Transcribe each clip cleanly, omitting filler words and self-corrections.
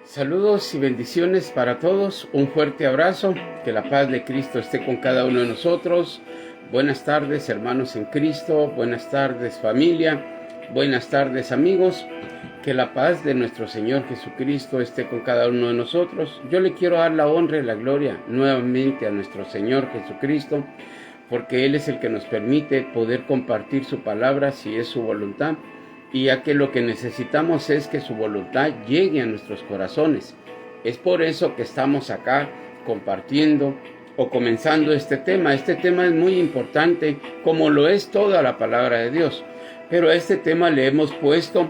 Saludos y bendiciones para todos, un fuerte abrazo, que la paz de Cristo esté con cada uno de nosotros. Buenas tardes hermanos en Cristo, buenas tardes familia, buenas tardes amigos, que la paz de nuestro Señor Jesucristo esté con cada uno de nosotros. Yo le quiero dar la honra y la gloria nuevamente a nuestro Señor Jesucristo, porque Él es el que nos permite poder compartir su palabra si es su voluntad. Y ya que lo que necesitamos es que su voluntad llegue a nuestros corazones. Es por eso que estamos acá compartiendo o comenzando este tema. Este tema es muy importante, como lo es toda la palabra de Dios. Pero a este tema le hemos puesto: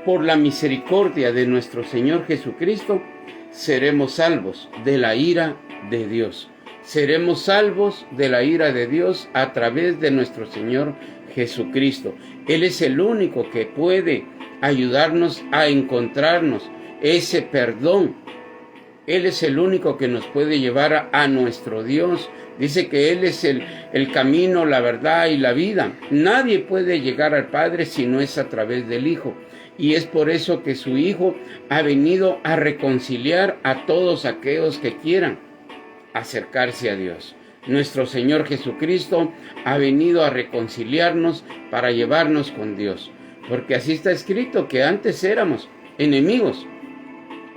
por la misericordia de nuestro Señor Jesucristo, seremos salvos de la ira de Dios. Seremos salvos de la ira de Dios a través de nuestro Señor Jesucristo. Él es el único que puede ayudarnos a encontrarnos ese perdón. Él es el único que nos puede llevar a nuestro Dios. Dice que Él es el camino, la verdad y la vida. Nadie puede llegar al Padre si no es a través del Hijo. Y es por eso que su Hijo ha venido a reconciliar a todos aquellos que quieran acercarse a Dios. Nuestro Señor Jesucristo ha venido a reconciliarnos para llevarnos con Dios, porque así está escrito que antes éramos enemigos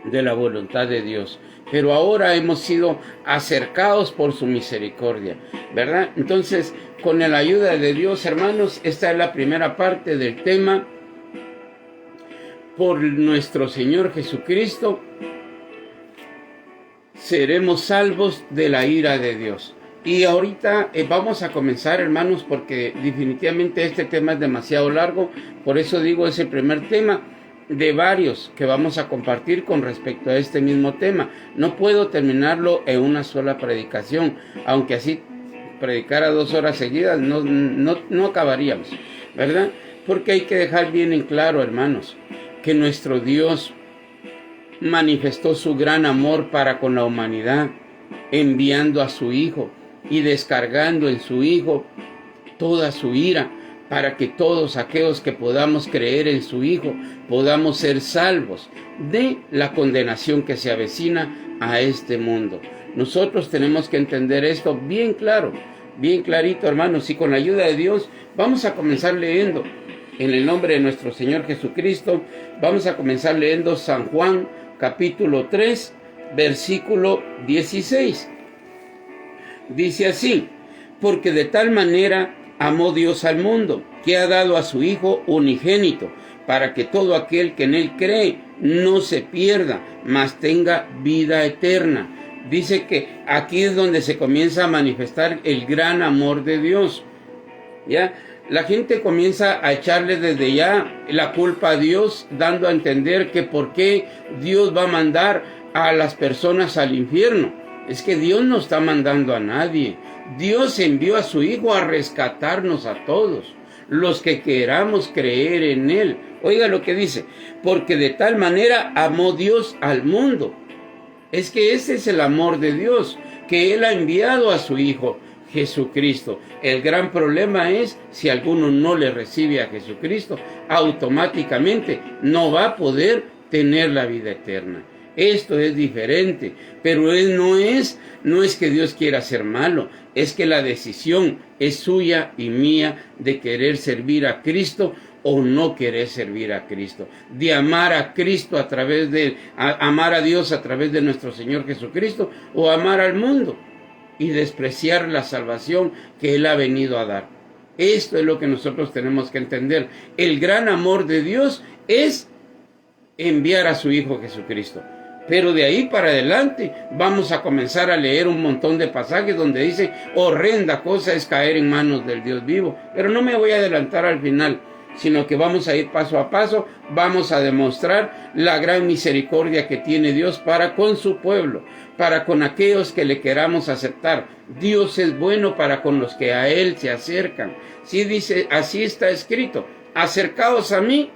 de la voluntad de Dios, pero ahora hemos sido acercados por su misericordia, ¿verdad? Entonces, con la ayuda de Dios, hermanos, esta es la primera parte del tema. Por nuestro Señor Jesucristo seremos salvos de la ira de Dios. Y ahorita vamos a comenzar, hermanos, porque definitivamente este tema es demasiado largo. Por eso digo, es el primer tema de varios que vamos a compartir con respecto a este mismo tema. No puedo terminarlo en una sola predicación, aunque así predicara 2 horas seguidas, no acabaríamos, ¿verdad? Porque hay que dejar bien en claro, hermanos, que nuestro Dios manifestó su gran amor para con la humanidad, enviando a su Hijo y descargando en su Hijo toda su ira, para que todos aquellos que podamos creer en su Hijo podamos ser salvos de la condenación que se avecina a este mundo. Nosotros tenemos que entender esto bien claro, bien clarito, hermanos, y con la ayuda de Dios vamos a comenzar leyendo. En el nombre de nuestro Señor Jesucristo, vamos a comenzar leyendo San Juan, capítulo 3, versículo 16. Dice así: porque de tal manera amó Dios al mundo, que ha dado a su Hijo unigénito, para que todo aquel que en Él cree no se pierda, mas tenga vida eterna. Dice que aquí es donde se comienza a manifestar el gran amor de Dios. ¿Ya? La gente comienza a echarle desde ya la culpa a Dios, dando a entender que por qué Dios va a mandar a las personas al infierno. Es que Dios no está mandando a nadie. Dios envió a su Hijo a rescatarnos a todos, los que queramos creer en Él. Oiga lo que dice: porque de tal manera amó Dios al mundo. Es que ese es el amor de Dios, que Él ha enviado a su Hijo Jesucristo. El gran problema es si alguno no le recibe a Jesucristo, automáticamente no va a poder tener la vida eterna. Esto es diferente, pero no es que Dios quiera ser malo, es que la decisión es suya y mía de querer servir a Cristo o no querer servir a Cristo, de amar a Cristo amar a Dios a través de nuestro Señor Jesucristo, o amar al mundo y despreciar la salvación que Él ha venido a dar. Esto es lo que nosotros tenemos que entender. El gran amor de Dios es enviar a su Hijo Jesucristo. Pero de ahí para adelante vamos a comenzar a leer un montón de pasajes donde dice: horrenda cosa es caer en manos del Dios vivo. Pero no me voy a adelantar al final, sino que vamos a ir paso a paso. Vamos a demostrar la gran misericordia que tiene Dios para con su pueblo, para con aquellos que le queramos aceptar. Dios es bueno para con los que a Él se acercan. Sí, dice, así está escrito: acercaos a mí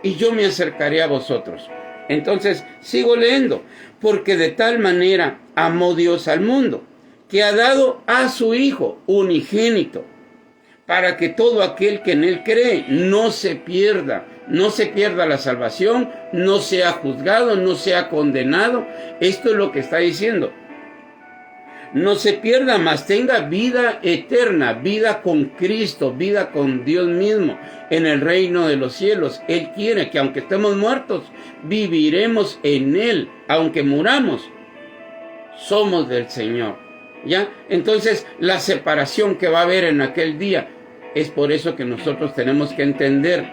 y yo me acercaré a vosotros. Entonces, sigo leyendo: porque de tal manera amó Dios al mundo, que ha dado a su Hijo unigénito, para que todo aquel que en Él cree no se pierda, no se pierda la salvación, no sea juzgado, no sea condenado. Esto es lo que está diciendo. No se pierda, mas tenga vida eterna, vida con Cristo, vida con Dios mismo, en el reino de los cielos. Él quiere que aunque estemos muertos, viviremos en Él. Aunque muramos, somos del Señor. ¿Ya? Entonces, la separación que va a haber en aquel día, es por eso que nosotros tenemos que entender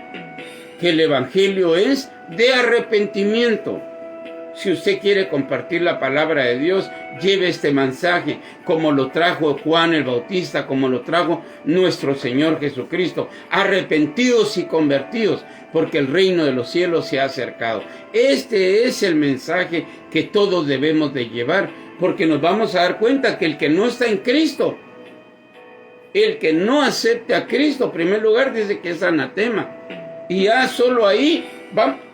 que el Evangelio es de arrepentimiento. Si usted quiere compartir la palabra de Dios, lleve este mensaje como lo trajo Juan el Bautista, como lo trajo nuestro Señor Jesucristo. Arrepentidos y convertidos, porque el reino de los cielos se ha acercado. Este es el mensaje que todos debemos de llevar, porque nos vamos a dar cuenta que el que no está en Cristo, el que no acepte a Cristo, en primer lugar dice que es anatema. Y ya solo ahí,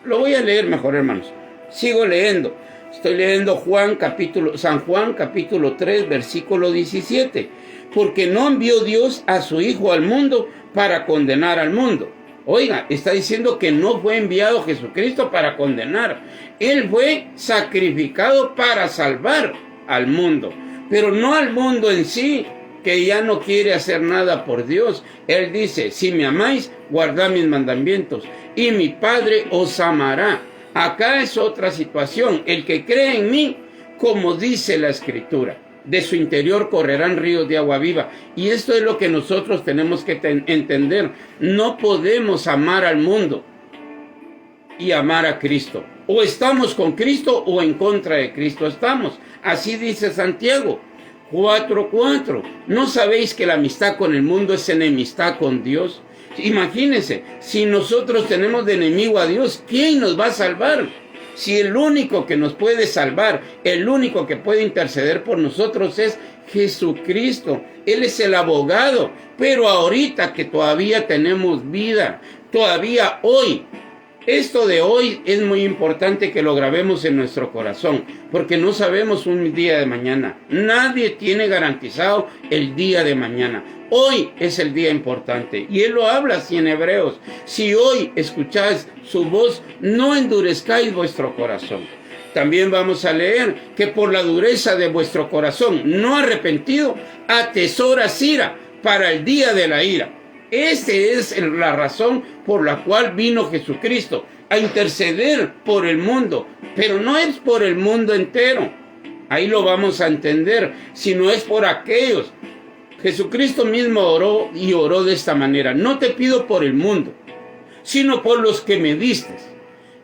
lo voy a leer mejor, hermanos. Sigo leyendo. Estoy leyendo San Juan capítulo 3, versículo 17. Porque no envió Dios a su Hijo al mundo para condenar al mundo. Oiga, está diciendo que no fue enviado Jesucristo para condenar. Él fue sacrificado para salvar al mundo. Pero no al mundo en sí, que ya no quiere hacer nada por Dios. Él dice, si me amáis, guardad mis mandamientos, y mi Padre os amará. Acá es otra situación. El que cree en mí, como dice la Escritura, de su interior correrán ríos de agua viva. Y esto es lo que nosotros tenemos que entender. No podemos amar al mundo y amar a Cristo. O estamos con Cristo o en contra de Cristo estamos. Así dice Santiago 4:4. ¿No sabéis que la amistad con el mundo es enemistad con Dios? Imagínense, si nosotros tenemos de enemigo a Dios, ¿quién nos va a salvar? Si el único que nos puede salvar, el único que puede interceder por nosotros es Jesucristo. Él es el abogado. Pero ahorita que todavía tenemos vida, todavía hoy, esto de hoy es muy importante que lo grabemos en nuestro corazón, porque no sabemos un día de mañana. Nadie tiene garantizado el día de mañana. Hoy es el día importante, y Él lo habla así en Hebreos. Si hoy escucháis su voz, no endurezcáis vuestro corazón. También vamos a leer que por la dureza de vuestro corazón no arrepentido, atesoras ira para el día de la ira. Esta es la razón por la cual vino Jesucristo, a interceder por el mundo, pero no es por el mundo entero. Ahí lo vamos a entender, sino es por aquellos. Jesucristo mismo oró y oró de esta manera: no te pido por el mundo, sino por los que me diste.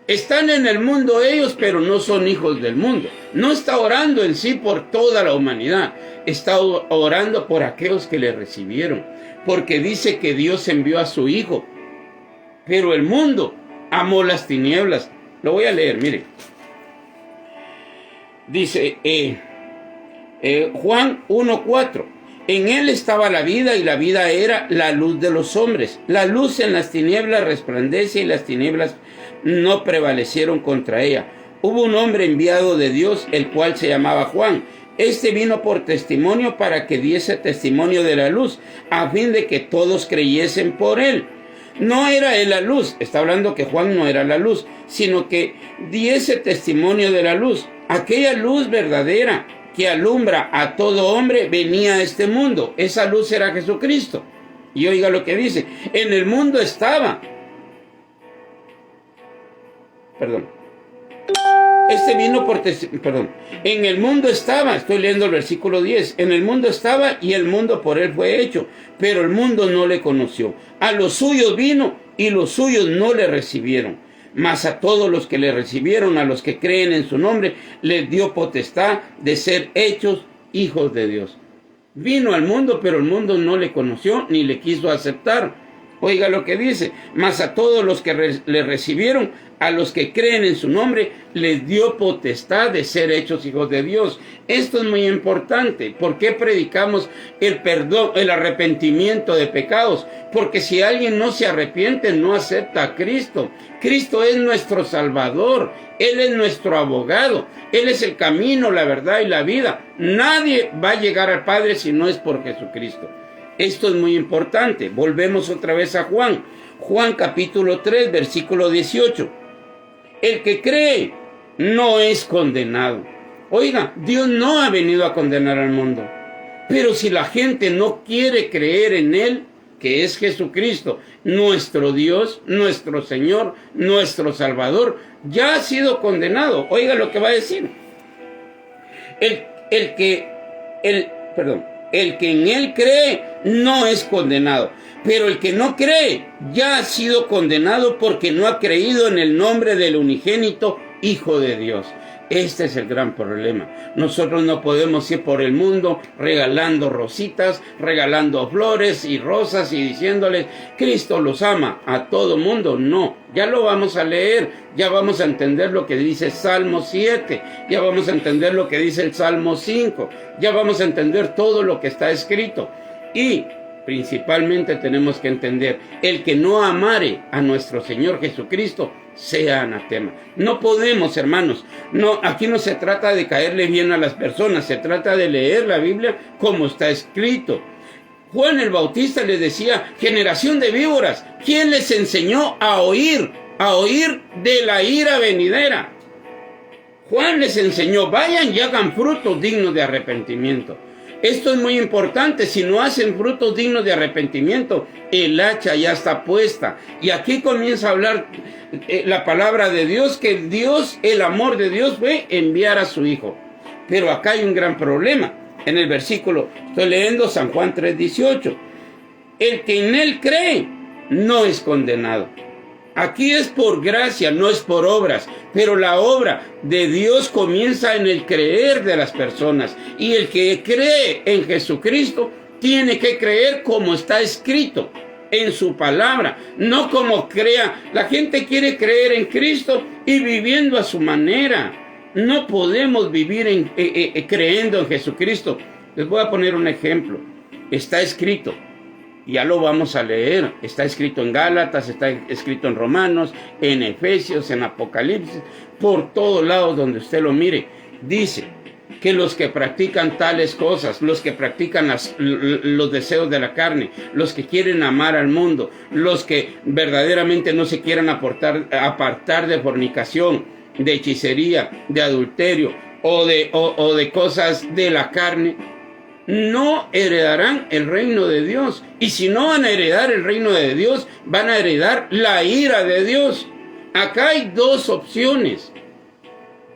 Están en el mundo ellos, pero no son hijos del mundo. No está orando en sí por toda la humanidad, está orando por aquellos que le recibieron, porque dice que Dios envió a su Hijo, pero el mundo amó las tinieblas. Lo voy a leer, mire. Dice Juan 1:4. En él estaba la vida, y la vida era la luz de los hombres. La luz en las tinieblas resplandece, y las tinieblas no prevalecieron contra ella. Hubo un hombre enviado de Dios, el cual se llamaba Juan. Este vino por testimonio, para que diese testimonio de la luz, a fin de que todos creyesen por él. No era él la luz, está hablando que Juan no era la luz, sino que diese testimonio de la luz. Aquella luz verdadera que alumbra a todo hombre venía a este mundo. Esa luz era Jesucristo. Y oiga lo que dice: en el mundo estaba. En el mundo estaba, estoy leyendo el versículo 10. En el mundo estaba, y el mundo por él fue hecho, pero el mundo no le conoció. A los suyos vino, y los suyos no le recibieron. Mas a todos los que le recibieron, a los que creen en su nombre, les dio potestad de ser hechos hijos de Dios. Vino al mundo, pero el mundo no le conoció ni le quiso aceptar. Oiga lo que dice: mas a todos los que le recibieron, a los que creen en su nombre, les dio potestad de ser hechos hijos de Dios. Esto es muy importante. ¿Por qué predicamos el perdón, el arrepentimiento de pecados? Porque si alguien no se arrepiente, no acepta a Cristo. Cristo es nuestro Salvador. Él es nuestro abogado. Él es el camino, la verdad y la vida. Nadie va a llegar al Padre si no es por Jesucristo. Esto es muy importante. Volvemos otra vez a Juan. Juan capítulo 3, versículo 18. El que cree no es condenado. Oiga, Dios no ha venido a condenar al mundo. Pero si la gente no quiere creer en Él, que es Jesucristo, nuestro Dios, nuestro Señor, nuestro Salvador, ya ha sido condenado. Oiga lo que va a decir. El que en Él cree no es condenado. Pero el que no cree ya ha sido condenado porque no ha creído en el nombre del unigénito Hijo de Dios. Este es el gran problema. Nosotros no podemos ir por el mundo regalando rositas, regalando flores y rosas y diciéndoles, Cristo los ama a todo mundo. No, ya lo vamos a leer, ya vamos a entender lo que dice Salmo 7, ya vamos a entender lo que dice el Salmo 5, ya vamos a entender todo lo que está escrito. Y principalmente tenemos que entender, el que no amare a nuestro Señor Jesucristo, sea anatema. No podemos, hermanos, no, aquí no se trata de caerle bien a las personas, se trata de leer la Biblia como está escrito. Juan el Bautista les decía, generación de víboras, ¿quién les enseñó a oír de la ira venidera? Juan les enseñó, vayan y hagan frutos dignos de arrepentimiento. Esto es muy importante. Si no hacen frutos dignos de arrepentimiento, el hacha ya está puesta. Y aquí comienza a hablar la palabra de Dios, que Dios, el amor de Dios fue enviar a su Hijo. Pero acá hay un gran problema. En el versículo, estoy leyendo San Juan 3:18. El que en Él cree no es condenado. Aquí es por gracia, no es por obras, pero la obra de Dios comienza en el creer de las personas. Y el que cree en Jesucristo tiene que creer como está escrito en su palabra, no como crea. La gente quiere creer en Cristo y viviendo a su manera. No podemos vivir creyendo en Jesucristo. Les voy a poner un ejemplo. Está escrito. Ya lo vamos a leer, está escrito en Gálatas, está escrito en Romanos, en Efesios, en Apocalipsis, por todos lados donde usted lo mire. Dice que los que practican tales cosas, los que practican los deseos de la carne, los que quieren amar al mundo, los que verdaderamente no se quieran apartar de fornicación, de hechicería, de adulterio o de cosas de la carne, no heredarán el reino de Dios. Y si no van a heredar el reino de Dios, van a heredar la ira de Dios. Acá hay dos opciones.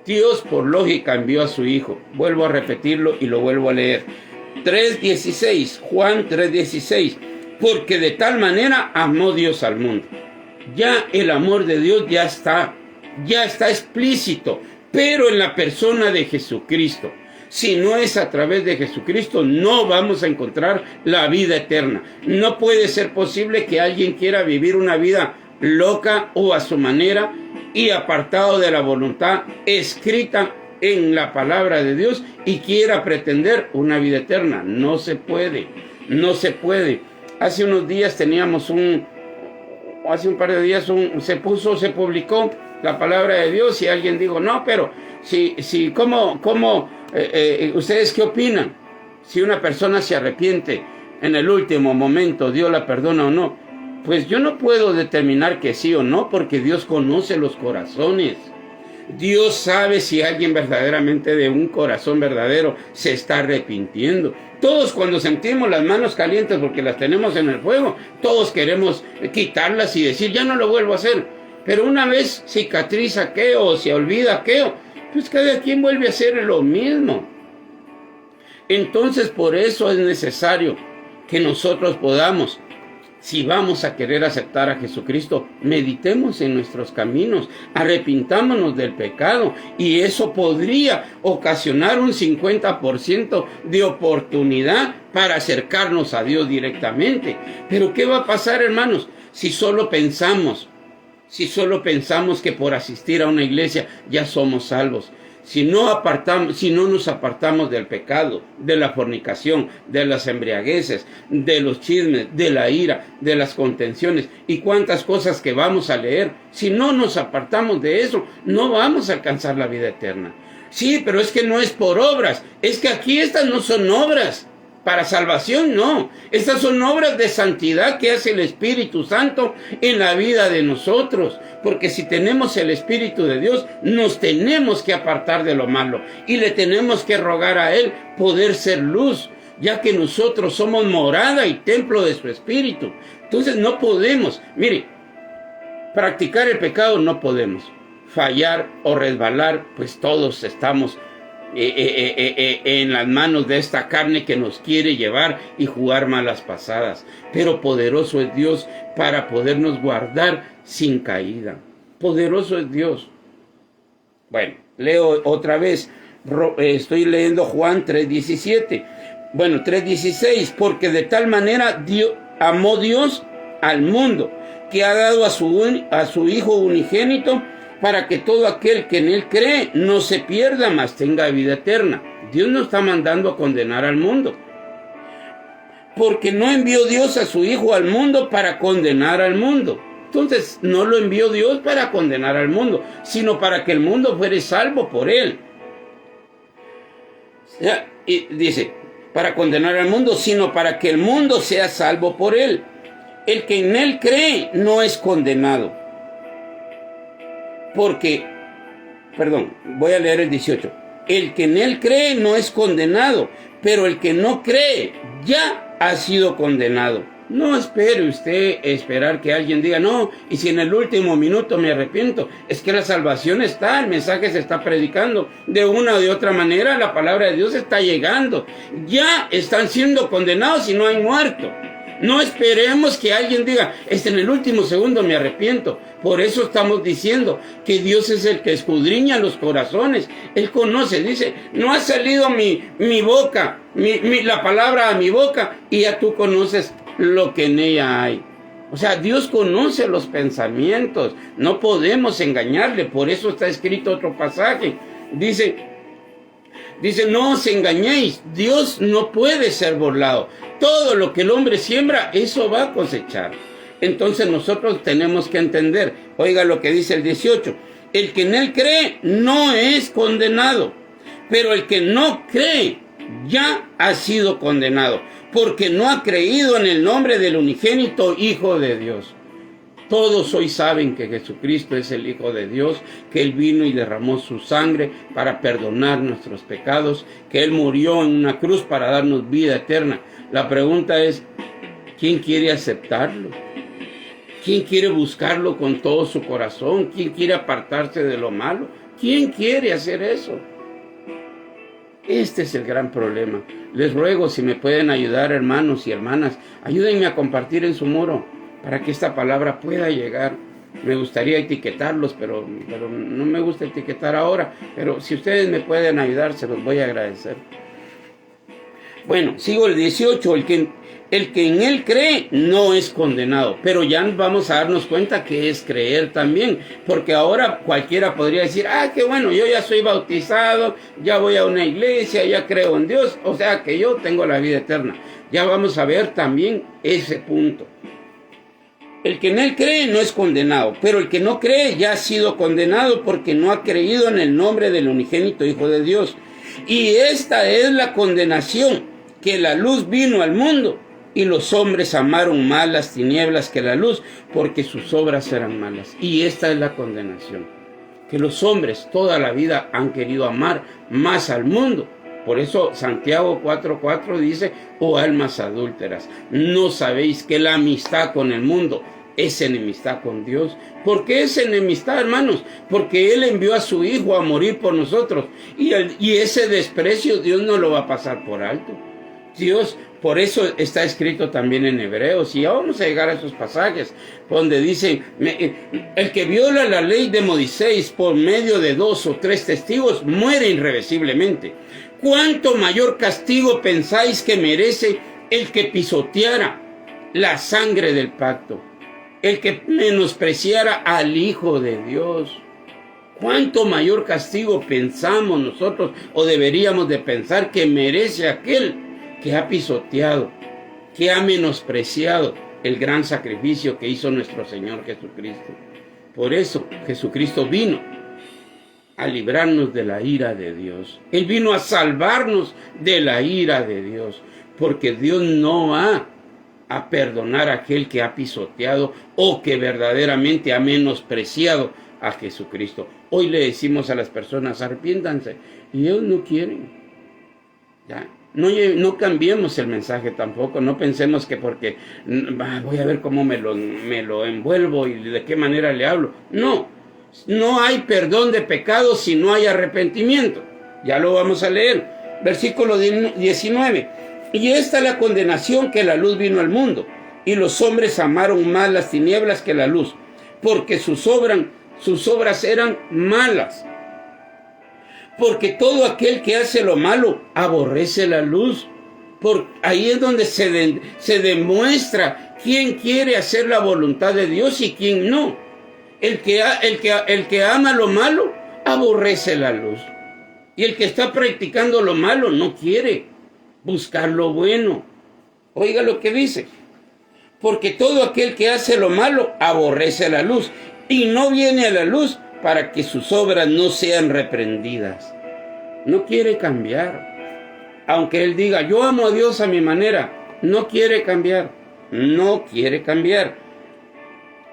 Dios por lógica envió a su Hijo. Vuelvo a repetirlo y lo vuelvo a leer. 3:16, Juan 3:16. Porque de tal manera amó Dios al mundo. Ya el amor de Dios ya está explícito, pero en la persona de Jesucristo. Si no es a través de Jesucristo, no vamos a encontrar la vida eterna. No puede ser posible que alguien quiera vivir una vida loca o a su manera y apartado de la voluntad escrita en la palabra de Dios y quiera pretender una vida eterna. No se puede, no se puede. Hace unos días hace un par de días se publicó la palabra de Dios y alguien dijo, no, pero ¿cómo ¿ustedes qué opinan? Si una persona se arrepiente en el último momento, ¿Dios la perdona o no? Pues yo no puedo determinar que sí o no, porque Dios conoce los corazones. Dios sabe si alguien verdaderamente de un corazón verdadero se está arrepintiendo. Todos cuando sentimos las manos calientes porque las tenemos en el fuego, todos queremos quitarlas y decir, ya no lo vuelvo a hacer. Pero una vez cicatriza aquello o se olvida aquello, pues cada quien vuelve a hacer lo mismo. Entonces por eso es necesario que nosotros podamos, si vamos a querer aceptar a Jesucristo, meditemos en nuestros caminos, arrepintámonos del pecado, y eso podría ocasionar un 50% de oportunidad para acercarnos a Dios directamente. Pero ¿qué va a pasar, hermanos, si solo pensamos que por asistir a una iglesia ya somos salvos? Si no nos apartamos del pecado, de la fornicación, de las embriagueces, de los chismes, de la ira, de las contenciones y cuántas cosas que vamos a leer, si no nos apartamos de eso, no vamos a alcanzar la vida eterna. Sí, pero es que no es por obras, es que aquí estas no son obras. Para salvación no. Estas son obras de santidad que hace el Espíritu Santo en la vida de nosotros. Porque si tenemos el Espíritu de Dios, nos tenemos que apartar de lo malo. Y le tenemos que rogar a Él poder ser luz, ya que nosotros somos morada y templo de su Espíritu. Entonces no podemos, mire, practicar el pecado no podemos. Fallar o resbalar, pues todos estamos en las manos de esta carne que nos quiere llevar y jugar malas pasadas. Pero poderoso es Dios para podernos guardar sin caída. Poderoso es Dios. Bueno, leo otra vez. Estoy leyendo Juan 3:17. Bueno, 3:16. Porque de tal manera amó Dios al mundo, que ha dado a su Hijo unigénito, para que todo aquel que en Él cree no se pierda, mas tenga vida eterna. Dios no está mandando a condenar al mundo, porque no envió Dios a su Hijo al mundo para condenar al mundo. Entonces no lo envió Dios para condenar al mundo, sino para que el mundo fuere salvo por Él. Y dice, para condenar al mundo, sino para que el mundo sea salvo por Él. El que en Él cree no es condenado. Voy a leer el 18. El que en Él cree no es condenado, pero el que no cree ya ha sido condenado. No espere usted esperar que alguien diga, no, y si en el último minuto me arrepiento. Es que la salvación está, el mensaje se está predicando. De una o de otra manera la palabra de Dios está llegando. Ya están siendo condenados y no hay muerto. No esperemos que alguien diga, en el último segundo me arrepiento. Por eso estamos diciendo que Dios es el que escudriña los corazones. Él conoce, dice, no ha salido mi boca, la palabra a mi boca, y ya tú conoces lo que en ella hay. O sea, Dios conoce los pensamientos. No podemos engañarle. Por eso está escrito otro pasaje. Dice, no os engañéis, Dios no puede ser burlado. Todo lo que el hombre siembra, eso va a cosechar. Entonces nosotros tenemos que entender, oiga lo que dice el 18, el que en Él cree no es condenado, pero el que no cree ya ha sido condenado, porque no ha creído en el nombre del unigénito Hijo de Dios. Todos hoy saben que Jesucristo es el Hijo de Dios, que Él vino y derramó su sangre para perdonar nuestros pecados, que Él murió en una cruz para darnos vida eterna. La pregunta es, ¿quién quiere aceptarlo? ¿Quién quiere buscarlo con todo su corazón? ¿Quién quiere apartarse de lo malo? ¿Quién quiere hacer eso? Este es el gran problema. Les ruego si me pueden ayudar, hermanos y hermanas, ayúdenme a compartir en su muro, para que esta palabra pueda llegar. Me gustaría etiquetarlos, pero no me gusta etiquetar ahora. Pero si ustedes me pueden ayudar, se los voy a agradecer. Bueno, sigo el 18. El que en Él cree no es condenado. Pero ya vamos a darnos cuenta que es creer también. Porque ahora cualquiera podría decir, qué bueno, yo ya soy bautizado, ya voy a una iglesia, ya creo en Dios, o sea que yo tengo la vida eterna. Ya vamos a ver también ese punto. El que en Él cree no es condenado, pero el que no cree ya ha sido condenado porque no ha creído en el nombre del unigénito Hijo de Dios. Y esta es la condenación, que la luz vino al mundo y los hombres amaron más las tinieblas que la luz, porque sus obras eran malas. Y esta es la condenación, que los hombres toda la vida han querido amar más al mundo. Por eso Santiago 4:4 dice, oh almas adúlteras, ¿no sabéis que la amistad con el mundo es enemistad con Dios? ¿Por qué es enemistad, hermanos? Porque Él envió a su Hijo a morir por nosotros. Y ese desprecio Dios no lo va a pasar por alto. Dios, por eso está escrito también en Hebreos, y ya vamos a llegar a esos pasajes, donde dice, el que viola la ley de Moisés por medio de 2 o 3 testigos, muere irreversiblemente. ¿Cuánto mayor castigo pensáis que merece el que pisoteara la sangre del pacto? El que menospreciara al Hijo de Dios. ¿Cuánto mayor castigo pensamos nosotros o deberíamos de pensar que merece aquel que ha pisoteado, que ha menospreciado el gran sacrificio que hizo nuestro Señor Jesucristo? Por eso Jesucristo vino a librarnos de la ira de Dios. Él vino a salvarnos de la ira de Dios, porque Dios no va a perdonar a aquel que ha pisoteado o que verdaderamente ha menospreciado a Jesucristo. Hoy le decimos a las personas, arrepiéntanse, y ellos no quieren. ¿Ya? No cambiemos el mensaje tampoco, no pensemos que porque voy a ver cómo me lo envuelvo y de qué manera le hablo. No hay perdón de pecados si no hay arrepentimiento. Ya lo vamos a leer. Versículo 19. Y esta es la condenación, que la luz vino al mundo, y los hombres amaron más las tinieblas que la luz, porque sus obras eran malas. Porque todo aquel que hace lo malo aborrece la luz. Ahí es donde se demuestra quién quiere hacer la voluntad de Dios y quién no. El que ama lo malo aborrece la luz. Y el que está practicando lo malo no quiere buscar lo bueno. Oiga lo que dice. Porque todo aquel que hace lo malo aborrece la luz y no viene a la luz para que sus obras no sean reprendidas. No quiere cambiar. Aunque él diga, yo amo a Dios a mi manera, no quiere cambiar. No quiere cambiar.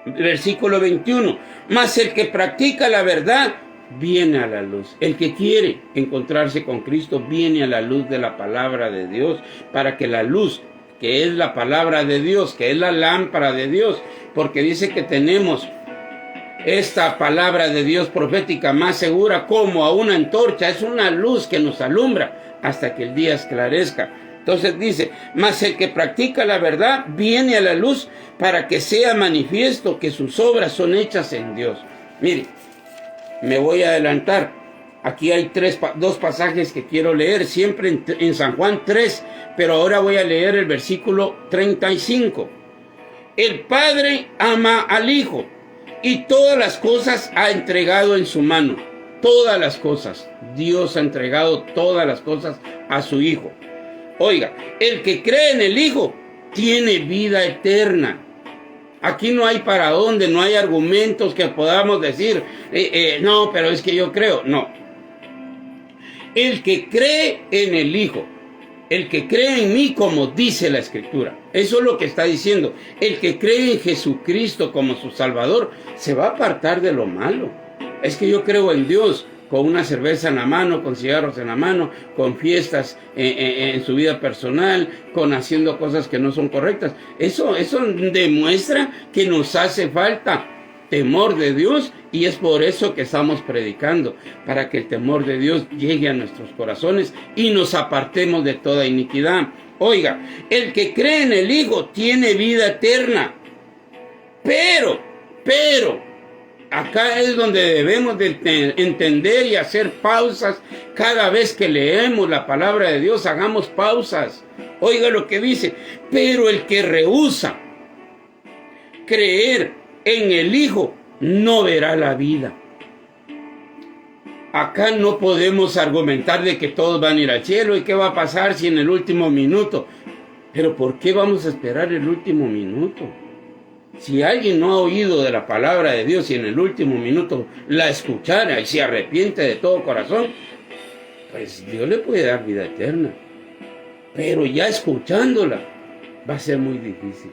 Versículo 21. Mas el que practica la verdad viene a la luz. El que quiere encontrarse con Cristo viene a la luz de la palabra de Dios, para que la luz, que es la palabra de Dios, que es la lámpara de Dios, porque dice que tenemos esta palabra de Dios profética más segura como a una antorcha, es una luz que nos alumbra hasta que el día esclarezca. Entonces dice, mas el que practica la verdad viene a la luz para que sea manifiesto que sus obras son hechas en Dios. Mire, me voy a adelantar. Aquí hay dos pasajes que quiero leer, siempre en San Juan 3, pero ahora voy a leer el versículo 35. El Padre ama al Hijo y todas las cosas ha entregado en su mano. Todas las cosas. Dios ha entregado todas las cosas a su Hijo. Oiga, el que cree en el Hijo tiene vida eterna. Aquí no hay para dónde, no hay argumentos que podamos decir, no, pero es que yo creo. No. El que cree en el Hijo, el que cree en mí, como dice la Escritura. Eso es lo que está diciendo. El que cree en Jesucristo como su Salvador, se va a apartar de lo malo. Es que yo creo en Dios, con una cerveza en la mano, con cigarros en la mano, con fiestas en su vida personal, con haciendo cosas que no son correctas. Eso demuestra que nos hace falta temor de Dios, y es por eso que estamos predicando, para que el temor de Dios llegue a nuestros corazones y nos apartemos de toda iniquidad. Oiga, el que cree en el Hijo tiene vida eterna, pero, acá es donde debemos de entender y hacer pausas. Cada vez que leemos la palabra de Dios, hagamos pausas. Oiga lo que dice, pero el que rehúsa creer en el Hijo no verá la vida. Acá no podemos argumentar de que todos van a ir al cielo y qué va a pasar si en el último minuto. Pero ¿por qué vamos a esperar el último minuto? Si alguien no ha oído de la palabra de Dios y en el último minuto la escuchara y se arrepiente de todo corazón, pues Dios le puede dar vida eterna. Pero ya escuchándola va a ser muy difícil.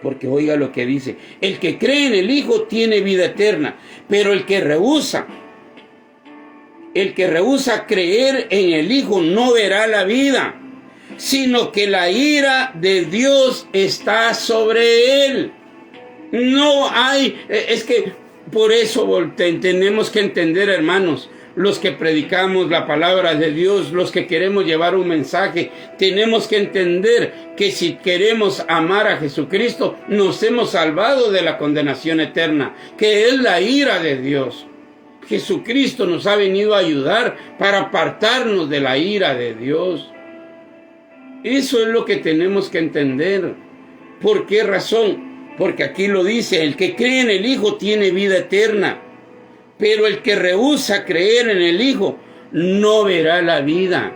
Porque oiga lo que dice, el que cree en el Hijo tiene vida eterna, pero el que rehúsa creer en el Hijo no verá la vida, sino que la ira de Dios está sobre él. No hay, es que por eso tenemos que entender, hermanos, los que predicamos la palabra de Dios, los que queremos llevar un mensaje, tenemos que entender que si queremos amar a Jesucristo, nos hemos salvado de la condenación eterna, que es la ira de Dios. Jesucristo nos ha venido a ayudar para apartarnos de la ira de Dios. Eso es lo que tenemos que entender. ¿Por qué razón? Porque aquí lo dice, el que cree en el Hijo tiene vida eterna. Pero el que rehúsa creer en el Hijo no verá la vida.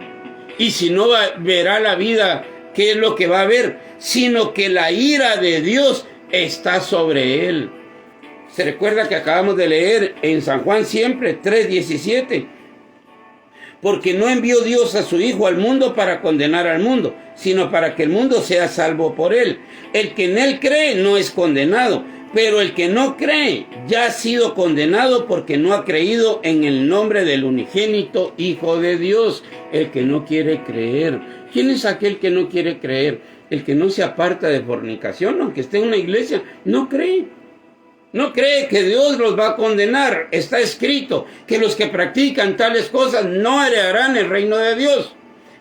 Y si no verá la vida, ¿qué es lo que va a ver? Sino que la ira de Dios está sobre él. Se recuerda que acabamos de leer en San Juan siempre 3:17. Porque no envió Dios a su Hijo al mundo para condenar al mundo, sino para que el mundo sea salvo por él. El que en él cree no es condenado, pero el que no cree ya ha sido condenado porque no ha creído en el nombre del unigénito Hijo de Dios. El que no quiere creer. ¿Quién es aquel que no quiere creer? El que no se aparta de fornicación, aunque esté en una iglesia, no cree. No cree que Dios los va a condenar. Está escrito que los que practican tales cosas no heredarán el reino de Dios.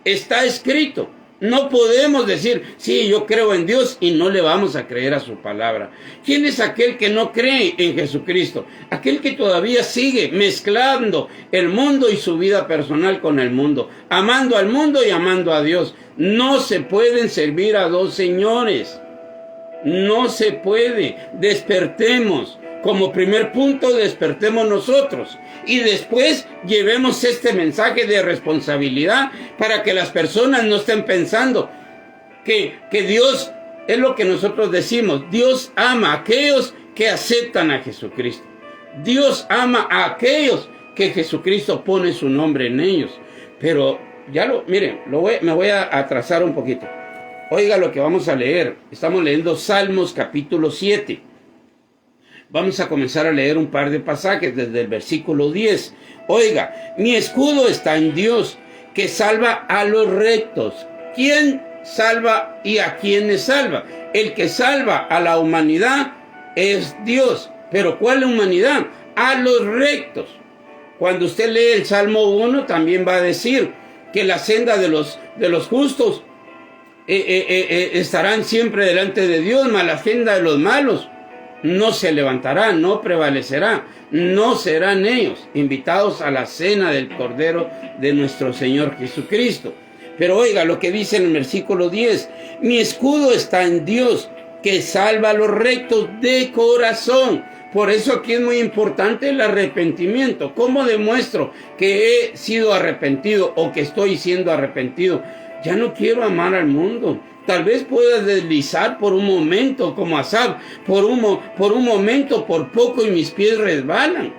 Está escrito. No podemos decir, sí, yo creo en Dios y no le vamos a creer a su palabra. ¿Quién es aquel que no cree en Jesucristo? Aquel que todavía sigue mezclando el mundo y su vida personal con el mundo, amando al mundo y amando a Dios. No se pueden servir a dos señores. No se puede. Despertemos. Como primer punto, despertemos nosotros. Y después llevemos este mensaje de responsabilidad para que las personas no estén pensando que Dios es lo que nosotros decimos. Dios ama a aquellos que aceptan a Jesucristo. Dios ama a aquellos que Jesucristo pone su nombre en ellos. Pero miren, me voy a atrasar un poquito. Oiga lo que vamos a leer. Estamos leyendo Salmos capítulo 7. Vamos a comenzar a leer un par de pasajes desde el versículo 10. Oiga, mi escudo está en Dios, que salva a los rectos. ¿Quién salva y a quiénes salva? El que salva a la humanidad es Dios. ¿Pero cuál humanidad? A los rectos. Cuando usted lee el Salmo 1, también va a decir que la senda de los justos estarán siempre delante de Dios, mas la senda de los malos no se levantará, no prevalecerá, no serán ellos invitados a la cena del Cordero de nuestro Señor Jesucristo. Pero oiga lo que dice en el versículo 10, mi escudo está en Dios, que salva a los rectos de corazón. Por eso aquí es muy importante el arrepentimiento. ¿Cómo demuestro que he sido arrepentido o que estoy siendo arrepentido? Ya no quiero amar al mundo. Tal vez pueda deslizar por un momento como Asaf, por un momento, por poco y mis pies resbalan,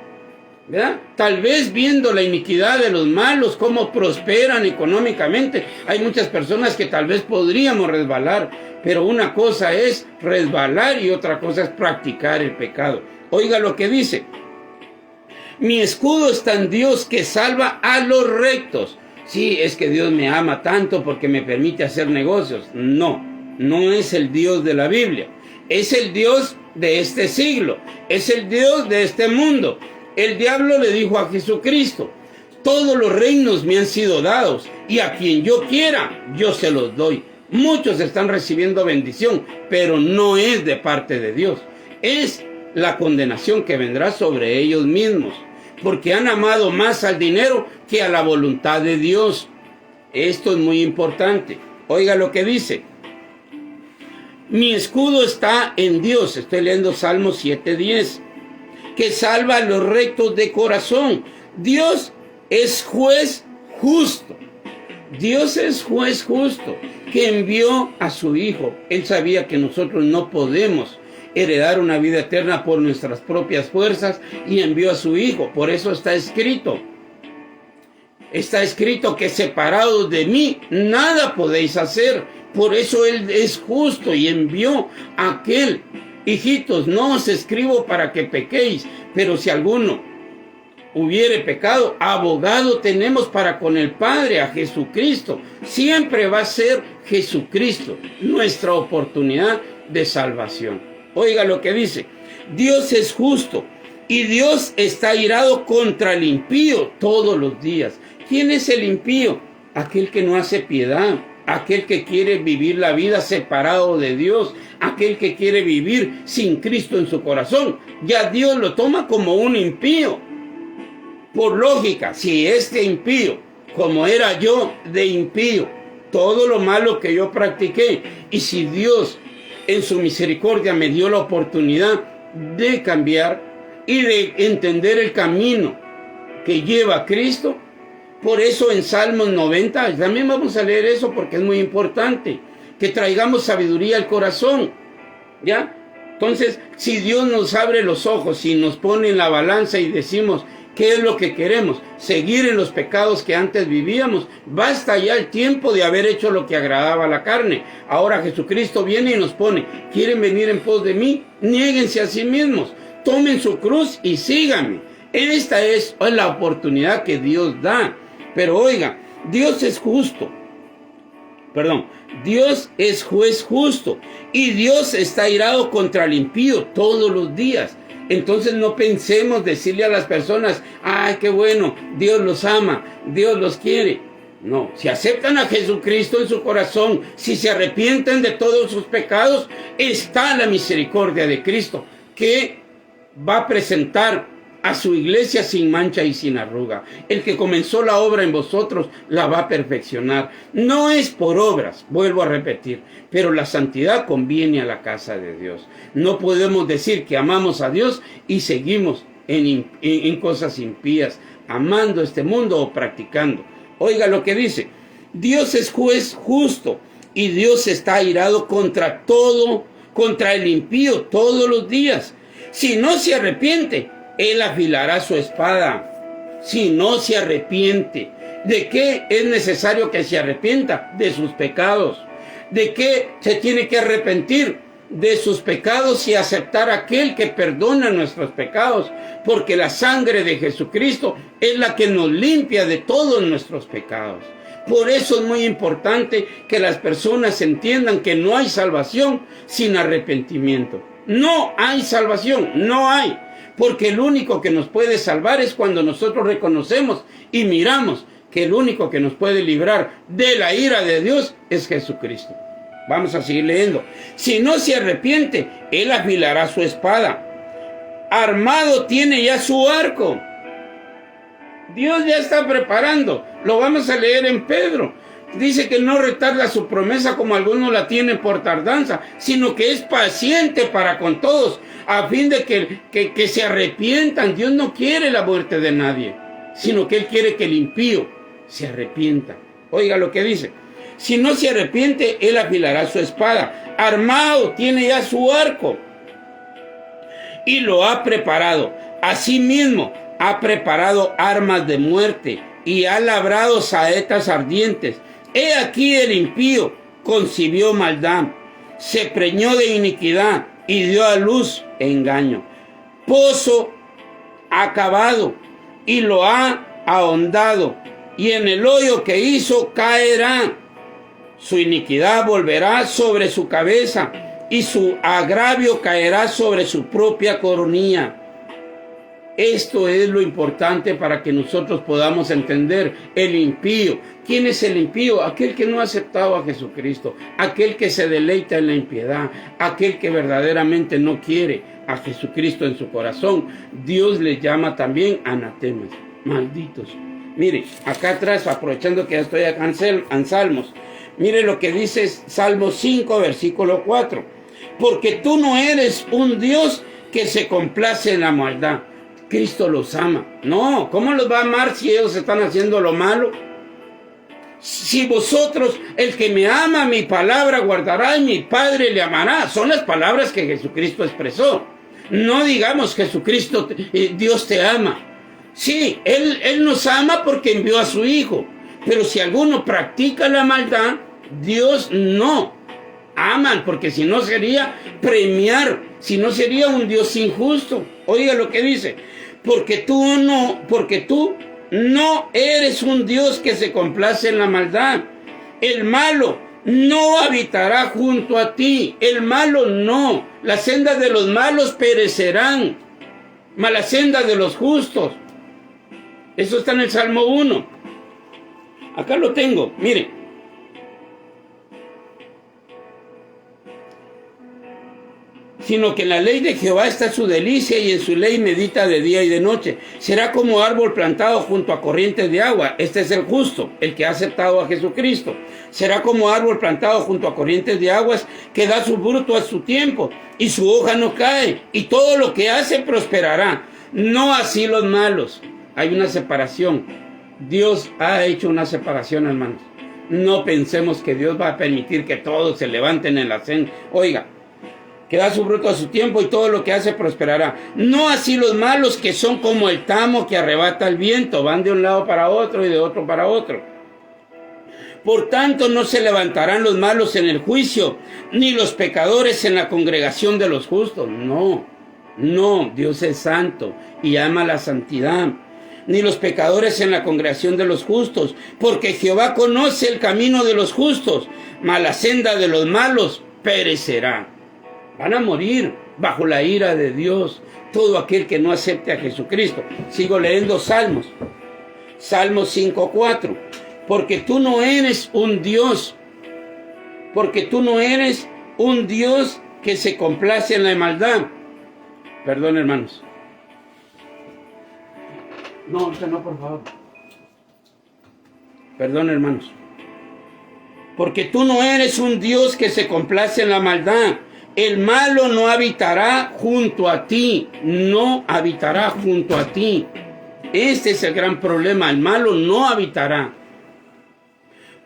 ¿verdad? Tal vez viendo la iniquidad de los malos, cómo prosperan económicamente, hay muchas personas que tal vez podríamos resbalar, pero una cosa es resbalar y otra cosa es practicar el pecado. Oiga lo que dice, mi escudo está en Dios que salva a los rectos. Sí, es que Dios me ama tanto porque me permite hacer negocios. No, no es el Dios de la Biblia. Es el Dios de este siglo. Es el Dios de este mundo. El diablo le dijo a Jesucristo, todos los reinos me han sido dados y a quien yo quiera, yo se los doy. Muchos están recibiendo bendición, pero no es de parte de Dios. Es la condenación que vendrá sobre ellos mismos, porque han amado más al dinero que a la voluntad de Dios. Esto es muy importante. Oiga lo que dice. Mi escudo está en Dios. Estoy leyendo Salmos 7:10. Que salva a los rectos de corazón. Dios es juez justo. Dios es juez justo, que envió a su Hijo. Él sabía que nosotros no podemos heredar una vida eterna por nuestras propias fuerzas y envió a su Hijo. Por eso está escrito que separados de mí nada podéis hacer. Por eso Él es justo y envió a aquel. Hijitos, no os escribo para que pequéis, pero si alguno hubiere pecado, abogado tenemos para con el Padre, a Jesucristo. Siempre va a ser Jesucristo nuestra oportunidad de salvación. Oiga lo que dice, Dios es justo y Dios está irado contra el impío todos los días. ¿Quién es el impío? Aquel que no hace piedad, aquel que quiere vivir la vida separado de Dios, aquel que quiere vivir sin Cristo en su corazón. Ya Dios lo toma como un impío. Por lógica, si este impío, como era yo de impío, todo lo malo que yo practiqué, y si Dios en su misericordia me dio la oportunidad de cambiar y de entender el camino que lleva a Cristo, por eso en Salmos 90, también vamos a leer eso porque es muy importante, que traigamos sabiduría al corazón, ¿ya? Entonces, si Dios nos abre los ojos y nos pone en la balanza y decimos, ¿qué es lo que queremos? Seguir en los pecados que antes vivíamos. Basta ya el tiempo de haber hecho lo que agradaba a la carne. Ahora Jesucristo viene y nos pone, ¿quieren venir en pos de mí? Niéguense a sí mismos, tomen su cruz y síganme. Esta es la oportunidad que Dios da. Pero oiga, Dios es justo. Dios es juez justo. Y Dios está airado contra el impío todos los días. Entonces no pensemos decirle a las personas, ay, qué bueno, Dios los ama, Dios los quiere. No, si aceptan a Jesucristo en su corazón, si se arrepienten de todos sus pecados, está la misericordia de Cristo, que va a presentar a su iglesia sin mancha y sin arruga. El que comenzó la obra en vosotros la va a perfeccionar. No es por obras, vuelvo a repetir, pero la santidad conviene a la casa de Dios. No podemos decir que amamos a Dios y seguimos en cosas impías, amando este mundo o practicando. Oiga lo que dice, Dios es juez justo y Dios está airado contra el impío todos los días. Si no se arrepiente, Él afilará su espada. Si no se arrepiente, ¿de qué es necesario que se arrepienta? De sus pecados. ¿De qué se tiene que arrepentir? De sus pecados y aceptar a aquel que perdona nuestros pecados, porque la sangre de Jesucristo es la que nos limpia de todos nuestros pecados. Por eso es muy importante que las personas entiendan que no hay salvación sin arrepentimiento. No hay salvación, no hay. Porque el único que nos puede salvar es cuando nosotros reconocemos y miramos que el único que nos puede librar de la ira de Dios es Jesucristo. Vamos a seguir leyendo. Si no se arrepiente, Él afilará su espada. Armado tiene ya su arco. Dios ya está preparando. Lo vamos a leer en Pedro. Dice que no retarda su promesa como algunos la tienen por tardanza, sino que es paciente para con todos, a fin de que se arrepientan. Dios no quiere la muerte de nadie, sino que Él quiere que el impío se arrepienta. Oiga lo que dice. Si no se arrepiente, Él afilará su espada. Armado tiene ya su arco y lo ha preparado. Asimismo, ha preparado armas de muerte y ha labrado saetas ardientes. He aquí el impío concibió maldad, se preñó de iniquidad y dio a luz engaño. Pozo acabado y lo ha ahondado, y en el hoyo que hizo caerá. Su iniquidad volverá sobre su cabeza y su agravio caerá sobre su propia coronilla. Esto es lo importante para que nosotros podamos entender el impío. ¿Quién es el impío? Aquel que no ha aceptado a Jesucristo, aquel que se deleita en la impiedad, aquel que verdaderamente no quiere a Jesucristo en su corazón. Dios les llama también anatemas, malditos. Mire, acá atrás, aprovechando que ya estoy acá en Salmos, mire lo que dice Salmo 5, versículo 4. Porque tú no eres un Dios que se complace en la maldad. Cristo los ama. No, ¿cómo los va a amar si ellos están haciendo lo malo? Si vosotros, el que me ama, mi palabra guardará y mi Padre le amará. Son las palabras que Jesucristo expresó. No digamos Jesucristo, Dios te ama. Sí, Él nos ama porque envió a su Hijo. Pero si alguno practica la maldad, Dios no aman, porque si no sería premiar, si no sería un Dios injusto. Oiga lo que dice, porque tú no eres un Dios que se complace en la maldad. El malo no habitará junto a ti. El malo no. Las sendas de los malos perecerán, mas las sendas de los justos. Eso está en el Salmo 1. Acá lo tengo, mire. Sino que en la ley de Jehová está su delicia y en su ley medita de día y de noche. Será como árbol plantado junto a corrientes de agua. Este es el justo, el que ha aceptado a Jesucristo. Será como árbol plantado junto a corrientes de aguas que da su fruto a su tiempo y su hoja no cae y todo lo que hace prosperará. No así los malos. Hay una separación. Dios ha hecho una separación, hermanos. No pensemos que Dios va a permitir que todos se levanten en la senda. Oiga, que da su fruto a su tiempo y todo lo que hace prosperará. No así los malos, que son como el tamo que arrebata el viento, van de un lado para otro y de otro para otro. Por tanto, no se levantarán los malos en el juicio, ni los pecadores en la congregación de los justos. No, Dios es santo y ama la santidad. Ni los pecadores en la congregación de los justos, porque Jehová conoce el camino de los justos, mas la senda de los malos perecerá. Van a morir bajo la ira de Dios todo aquel que no acepte a Jesucristo. Sigo leyendo Salmos. Salmos 5:4. Porque tú no eres un Dios. Porque tú no eres un Dios que se complace en la maldad. Perdón, hermanos. No, por favor. Perdón, hermanos. Porque tú no eres un Dios que se complace en la maldad. El malo no habitará junto a ti. No habitará junto a ti. Este es el gran problema. El malo no habitará.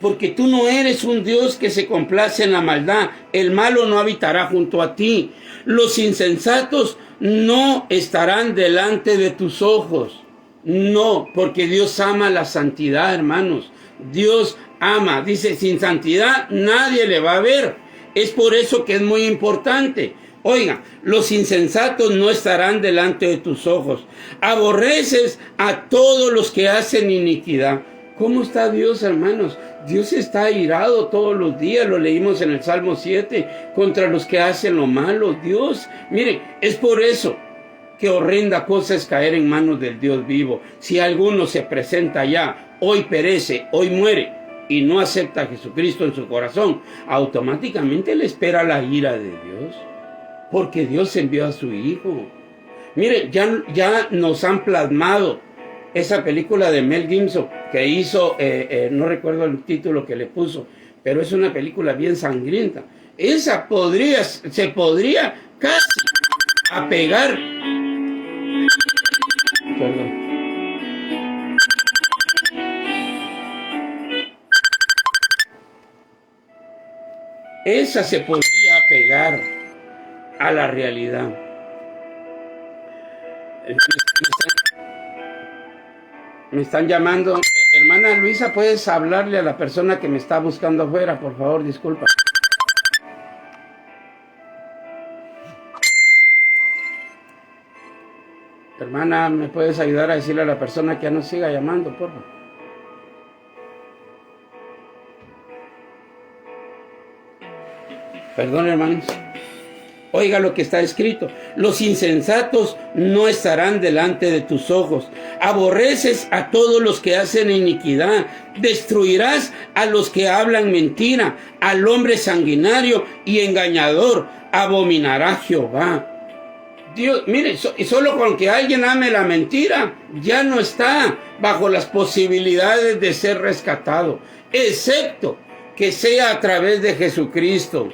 Porque tú no eres un Dios que se complace en la maldad. El malo no habitará junto a ti. Los insensatos no estarán delante de tus ojos. No, porque Dios ama la santidad, hermanos. Dios ama. Dice, sin santidad nadie le va a ver. Es por eso que es muy importante. Oiga, los insensatos no estarán delante de tus ojos. Aborreces a todos los que hacen iniquidad. ¿Cómo está Dios, hermanos? Dios está airado todos los días, lo leímos en el Salmo 7, contra los que hacen lo malo. Dios, mire, es por eso que horrenda cosa es caer en manos del Dios vivo. Si alguno se presenta ya, hoy perece, hoy muere, y no acepta a Jesucristo en su corazón, automáticamente le espera la ira de Dios, porque Dios envió a su Hijo. Mire, ya nos han plasmado esa película de Mel Gibson que hizo, no recuerdo el título que le puso, pero es una película bien sangrienta. Esa se podría casi apegar. Perdón. Esa se podría apegar a la realidad. Me están llamando. Hermana Luisa, ¿puedes hablarle a la persona que me está buscando afuera? Por favor, disculpa. Hermana, ¿me puedes ayudar a decirle a la persona que ya no siga llamando, por favor? Perdón, hermanos. Oiga lo que está escrito. Los insensatos no estarán delante de tus ojos. Aborreces a todos los que hacen iniquidad. Destruirás a los que hablan mentira. Al hombre sanguinario y engañador abominará Jehová. Dios, mire, solo con que alguien ame la mentira, ya no está bajo las posibilidades de ser rescatado. Excepto que sea a través de Jesucristo.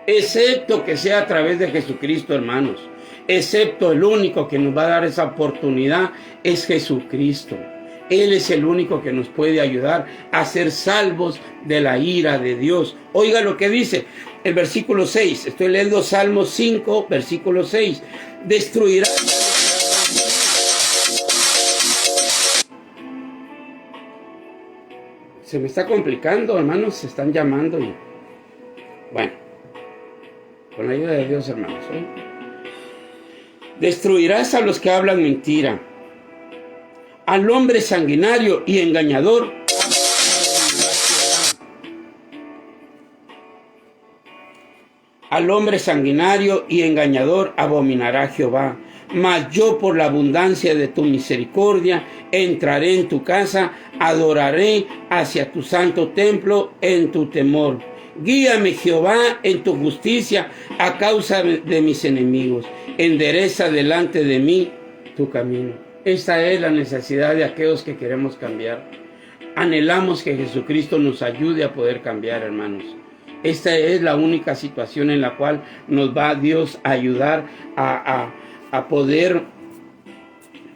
Excepto que sea a través de Jesucristo, hermanos. Excepto el único que nos va a dar esa oportunidad es Jesucristo. Él es el único que nos puede ayudar a ser salvos de la ira de Dios. Oiga lo que dice el versículo 6. Estoy leyendo Salmo 5, versículo 6. Destruirá. Se me está complicando, hermanos. Se están llamando. Bueno. Con la ayuda de Dios, hermanos. Destruirás a los que hablan mentira. Al hombre sanguinario y engañador. Al hombre sanguinario y engañador abominará Jehová. Mas yo por la abundancia de tu misericordia entraré en tu casa, adoraré hacia tu santo templo en tu temor. Guíame, Jehová, en tu justicia a causa de mis enemigos. Endereza delante de mí tu camino. Esta es la necesidad de aquellos que queremos cambiar. Anhelamos que Jesucristo nos ayude a poder cambiar, hermanos. Esta es la única situación en la cual nos va Dios a ayudar a poder.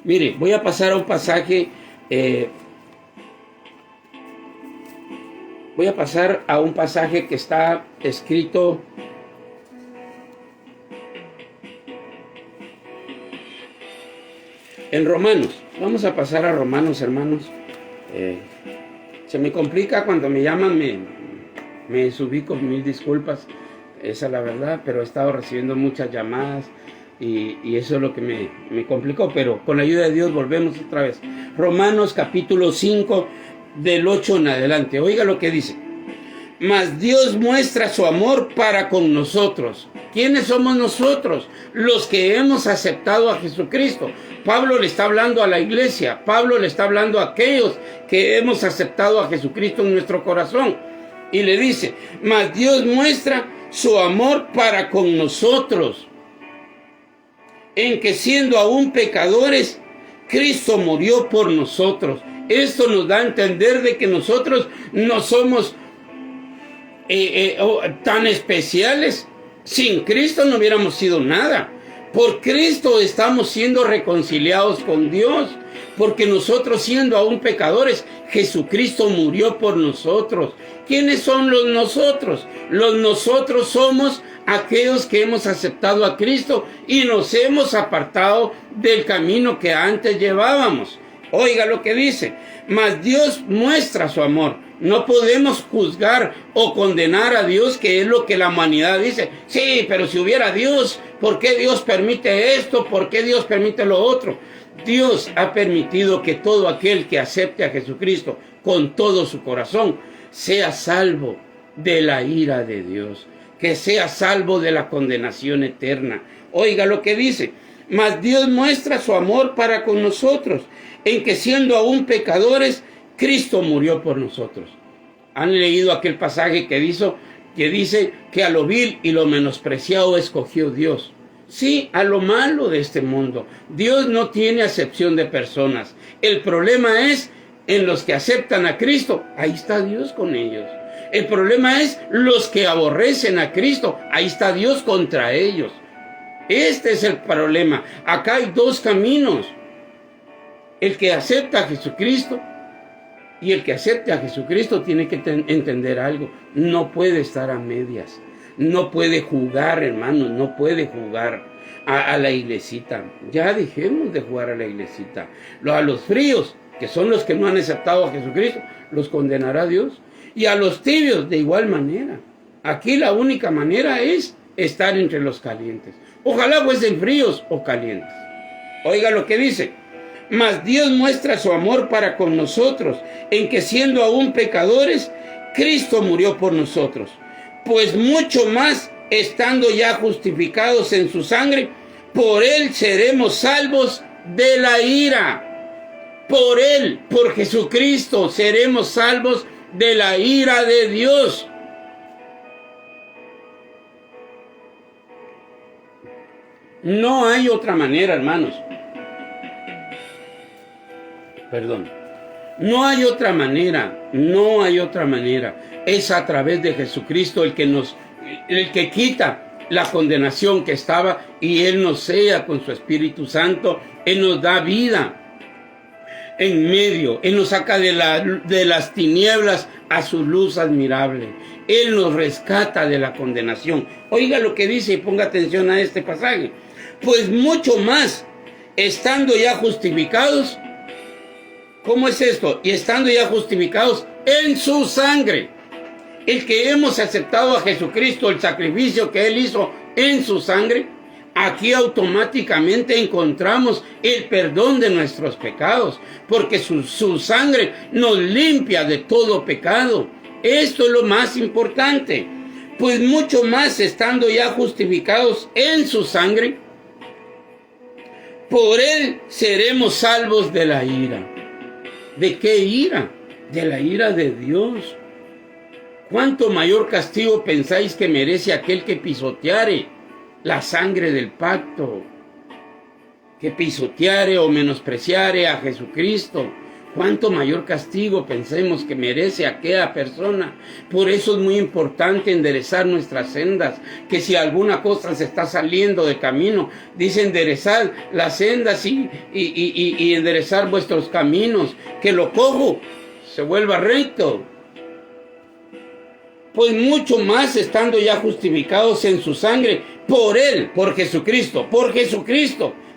Mire, voy a pasar a un pasaje. Voy a pasar a un pasaje que está escrito En Romanos, vamos a pasar a Romanos, hermanos. Se me complica cuando me llaman, me desubico, mil disculpas, esa es la verdad, pero he estado recibiendo muchas llamadas y eso es lo que me complicó, pero con la ayuda de Dios volvemos otra vez. Romanos capítulo 5, del 8 en adelante, oiga lo que dice. Mas Dios muestra su amor para con nosotros. ¿Quiénes somos nosotros? Los que hemos aceptado a Jesucristo. Pablo le está hablando a la iglesia. Pablo le está hablando a aquellos que hemos aceptado a Jesucristo en nuestro corazón. Y le dice, mas Dios muestra su amor para con nosotros, en que siendo aún pecadores, Cristo murió por nosotros. Esto nos da a entender de que nosotros no somos tan especiales. Sin Cristo no hubiéramos sido nada. Por Cristo estamos siendo reconciliados con Dios, porque nosotros siendo aún pecadores, Jesucristo murió por nosotros. ¿Quiénes son los nosotros? Los nosotros somos aquellos que hemos aceptado a Cristo y nos hemos apartado del camino que antes llevábamos. Oiga lo que dice, mas Dios muestra su amor. No podemos juzgar o condenar a Dios, que es lo que la humanidad dice. Sí, pero si hubiera Dios, ¿por qué Dios permite esto? ¿Por qué Dios permite lo otro? Dios ha permitido que todo aquel que acepte a Jesucristo con todo su corazón sea salvo de la ira de Dios, que sea salvo de la condenación eterna. Oiga lo que dice, mas Dios muestra su amor para con nosotros, en que siendo aún pecadores, Cristo murió por nosotros. ¿Han leído aquel pasaje que dice que a lo vil y lo menospreciado escogió Dios? Sí, a lo malo de este mundo. Dios no tiene acepción de personas. El problema es en los que aceptan a Cristo. Ahí está Dios con ellos. El problema es los que aborrecen a Cristo. Ahí está Dios contra ellos. Este es el problema. Acá hay dos caminos. El que acepta a Jesucristo y el que acepte a Jesucristo tiene que entender algo. No puede estar a medias. No puede jugar, hermanos. No puede jugar a la iglesita. Ya dejemos de jugar a la iglesita. A los fríos, que son los que no han aceptado a Jesucristo, los condenará Dios. Y a los tibios de igual manera. Aquí la única manera es estar entre los calientes. Ojalá fuesen fríos o calientes. Oiga lo que dice. Mas Dios muestra su amor para con nosotros, en que siendo aún pecadores, Cristo murió por nosotros. Pues mucho más, estando ya justificados en su sangre, por Él seremos salvos de la ira. Por Él, por Jesucristo, seremos salvos de la ira de Dios. No hay otra manera, hermanos. Perdón. No hay otra manera. No hay otra manera. Es a través de Jesucristo el que quita la condenación que estaba, y Él nos sella con su Espíritu Santo. Él nos da vida en medio. Él nos saca de las tinieblas a su luz admirable. Él nos rescata de la condenación. Oiga lo que dice y ponga atención a este pasaje. Pues mucho más, estando ya justificados. ¿Cómo es esto? Y estando ya justificados en su sangre. El que hemos aceptado a Jesucristo, el sacrificio que Él hizo en su sangre, aquí automáticamente encontramos el perdón de nuestros pecados, porque su sangre nos limpia de todo pecado. Esto es lo más importante. Pues mucho más, estando ya justificados en su sangre, por Él seremos salvos de la ira. ¿De qué ira? De la ira de Dios. ¿Cuánto mayor castigo pensáis que merece aquel que pisoteare la sangre del pacto? Que pisoteare o menospreciare a Jesucristo. ¿Cuánto mayor castigo pensemos que merece aquella persona? Por eso es muy importante enderezar nuestras sendas. Que si alguna cosa se está saliendo de camino, dice enderezad las sendas y enderezar vuestros caminos. Que lo cojo se vuelva recto. Pues mucho más, estando ya justificados en su sangre, por Él, por Jesucristo,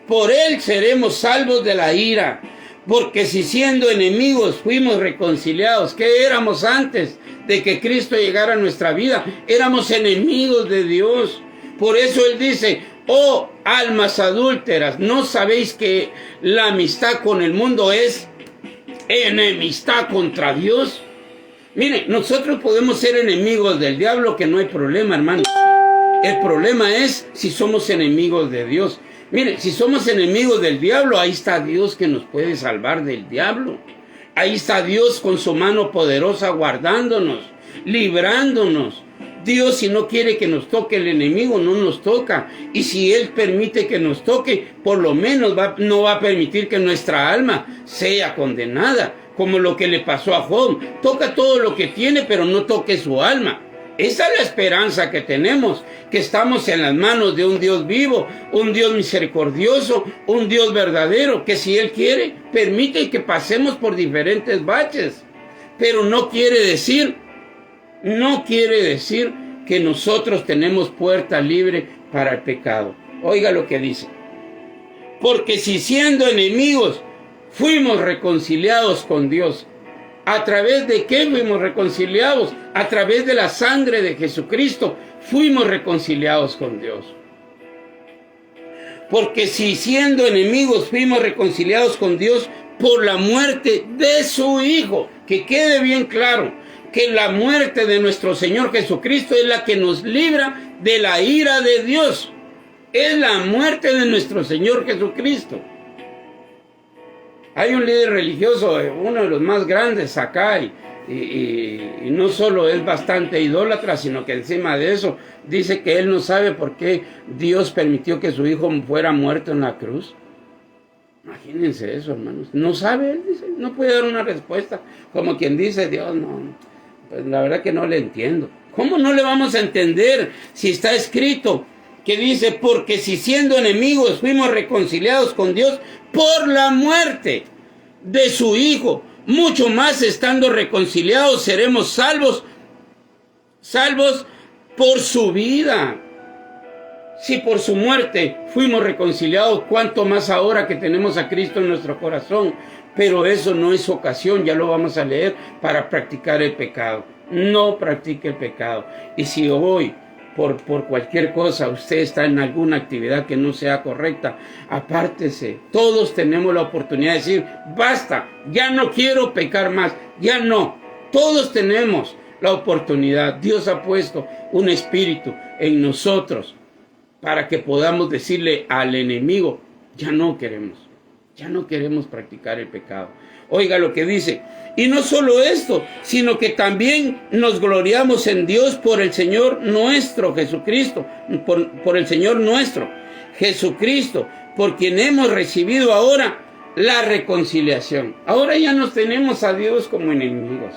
por él seremos salvos de la ira. Porque si siendo enemigos fuimos reconciliados, ¿qué éramos antes de que Cristo llegara a nuestra vida? Éramos enemigos de Dios. Por eso él dice, oh almas adúlteras, ¿no sabéis que la amistad con el mundo es enemistad contra Dios? Mire, nosotros podemos ser enemigos del diablo, que no hay problema, hermanos. El problema es si somos enemigos de Dios. Mire, si somos enemigos del diablo, ahí está Dios que nos puede salvar del diablo. Ahí está Dios con su mano poderosa guardándonos, librándonos. Dios, si no quiere que nos toque el enemigo, no nos toca. Y si Él permite que nos toque, por lo menos no va a permitir que nuestra alma sea condenada, como lo que le pasó a Job. Toca todo lo que tiene, pero no toque su alma. Esa es la esperanza que tenemos, que estamos en las manos de un Dios vivo, un Dios misericordioso, un Dios verdadero, que si Él quiere, permite que pasemos por diferentes baches. Pero no quiere decir que nosotros tenemos puerta libre para el pecado. Oiga lo que dice. Porque si siendo enemigos fuimos reconciliados con Dios. ¿A través de qué fuimos reconciliados? A través de la sangre de Jesucristo fuimos reconciliados con Dios. Porque si siendo enemigos fuimos reconciliados con Dios por la muerte de su Hijo. Que quede bien claro que la muerte de nuestro Señor Jesucristo es la que nos libra de la ira de Dios. Es la muerte de nuestro Señor Jesucristo. Hay un líder religioso, uno de los más grandes acá, y no solo es bastante idólatra, sino que encima de eso dice que él no sabe por qué Dios permitió que su hijo fuera muerto en la cruz. Imagínense eso, hermanos. No sabe, él dice, no puede dar una respuesta. Como quien dice, Dios, no, pues la verdad que no le entiendo. ¿Cómo no le vamos a entender si está escrito que dice, porque si siendo enemigos fuimos reconciliados con Dios por la muerte de su Hijo, mucho más estando reconciliados seremos salvos por su vida? Si por su muerte fuimos reconciliados, cuánto más ahora que tenemos a Cristo en nuestro corazón. Pero eso no es ocasión, ya lo vamos a leer, para practicar el pecado. No practique el pecado. Y si hoy por cualquier cosa usted está en alguna actividad que no sea correcta, apártese. Todos tenemos la oportunidad de decir, basta, ya no quiero pecar más, ya no. Todos tenemos la oportunidad. Dios ha puesto un espíritu en nosotros para que podamos decirle al enemigo, ya no queremos practicar el pecado. Oiga lo que dice, y no solo esto, sino que también nos gloriamos en Dios por el Señor nuestro Jesucristo, por el Señor nuestro Jesucristo, por quien hemos recibido ahora la reconciliación. Ahora ya nos tenemos a Dios como enemigos.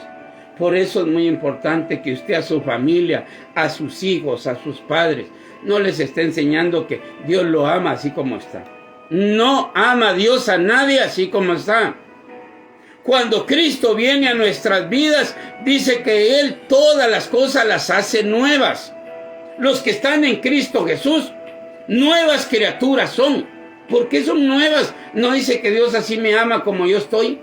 Por eso es muy importante que usted a su familia, a sus hijos, a sus padres, no les esté enseñando que Dios lo ama así como está. No ama Dios a nadie así como está. Cuando Cristo viene a nuestras vidas, dice que Él todas las cosas las hace nuevas. Los que están en Cristo Jesús, nuevas criaturas son. ¿Por qué son nuevas? No dice que Dios así me ama como yo estoy.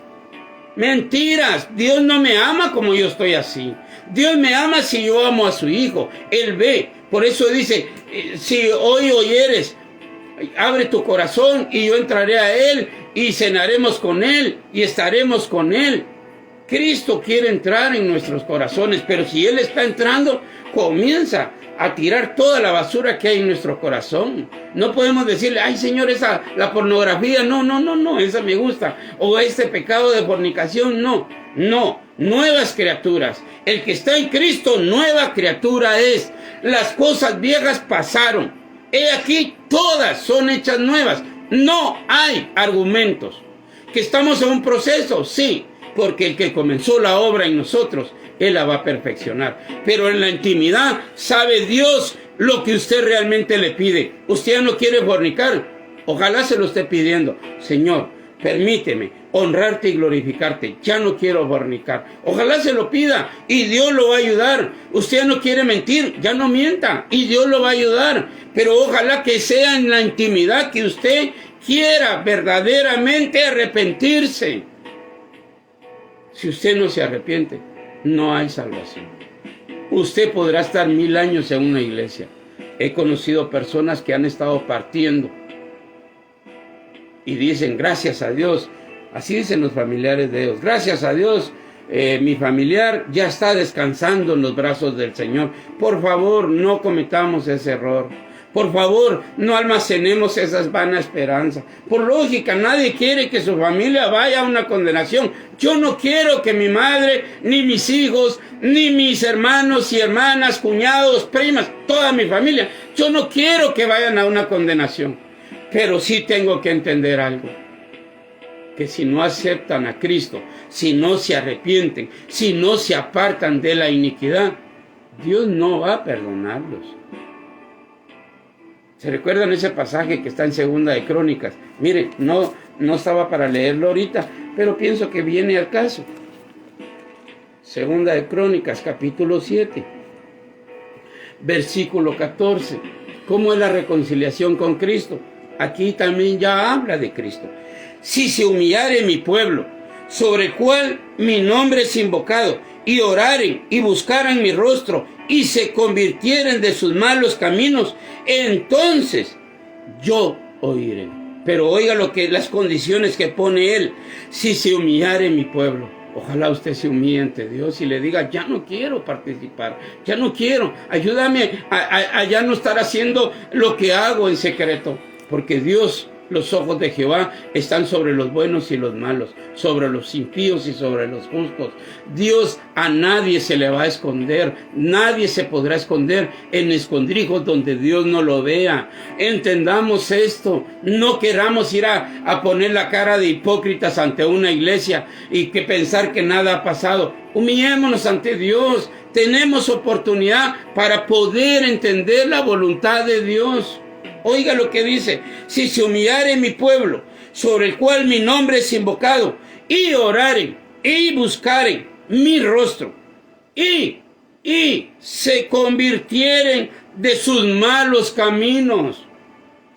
Mentiras, Dios no me ama como yo estoy así. Dios me ama si yo amo a su Hijo. Él ve. Por eso dice, si hoy oyeres, abre tu corazón y yo entraré a Él y cenaremos con Él y estaremos con Él. Cristo quiere entrar en nuestros corazones, pero si Él está entrando, comienza a tirar toda la basura que hay en nuestro corazón. No podemos decirle, ay Señor, la pornografía, no, esa me gusta. O este pecado de fornicación, no. Nuevas criaturas. El que está en Cristo, nueva criatura es. Las cosas viejas pasaron. He aquí, todas son hechas nuevas. No hay argumentos. ¿Que estamos en un proceso? Sí, porque el que comenzó la obra en nosotros, Él la va a perfeccionar. Pero en la intimidad sabe Dios lo que usted realmente le pide. Usted ya no quiere fornicar. Ojalá se lo esté pidiendo. Señor, permíteme honrarte y glorificarte. Ya no quiero fornicar. Ojalá se lo pida y Dios lo va a ayudar. Usted ya no quiere mentir. Ya no mienta y Dios lo va a ayudar. Pero ojalá que sea en la intimidad que usted quiera verdaderamente arrepentirse. Si usted no se arrepiente, no hay salvación. Usted podrá estar 1000 años en una iglesia. He conocido personas que han estado partiendo y dicen, gracias a Dios, así dicen los familiares de ellos, gracias a Dios, mi familiar ya está descansando en los brazos del Señor. Por favor, no cometamos ese error. Por favor, no almacenemos esas vanas esperanzas. Por lógica, nadie quiere que su familia vaya a una condenación. Yo no quiero que mi madre, ni mis hijos, ni mis hermanos y hermanas, cuñados, primas, toda mi familia, yo no quiero que vayan a una condenación. Pero sí tengo que entender algo. Que si no aceptan a Cristo, si no se arrepienten, si no se apartan de la iniquidad, Dios no va a perdonarlos. ¿Se recuerdan ese pasaje que está en Segunda de Crónicas? Mire, no estaba para leerlo ahorita, pero pienso que viene al caso. Segunda de Crónicas, capítulo 7, versículo 14. ¿Cómo es la reconciliación con Cristo? Aquí también ya habla de Cristo. Si se humillare mi pueblo, sobre el cual mi nombre es invocado, y oraren y buscaran mi rostro, y se convirtieren de sus malos caminos, entonces yo oiré. Pero oiga las condiciones que pone él. Si se humillare mi pueblo. Ojalá usted se humille ante Dios y le diga, ya no quiero participar, ya no quiero, ayúdame a ya no estar haciendo lo que hago en secreto. Porque Dios, los ojos de Jehová están sobre los buenos y los malos, sobre los impíos y sobre los justos. Dios a nadie se le va a esconder, nadie se podrá esconder en escondrijos donde Dios no lo vea. Entendamos esto, no queramos ir a poner la cara de hipócritas ante una iglesia y que pensar que nada ha pasado. Humillémonos ante Dios, tenemos oportunidad para poder entender la voluntad de Dios. Oiga lo que dice, si se humillare mi pueblo, sobre el cual mi nombre es invocado, y oraren, y buscaren mi rostro, y se convirtieren de sus malos caminos,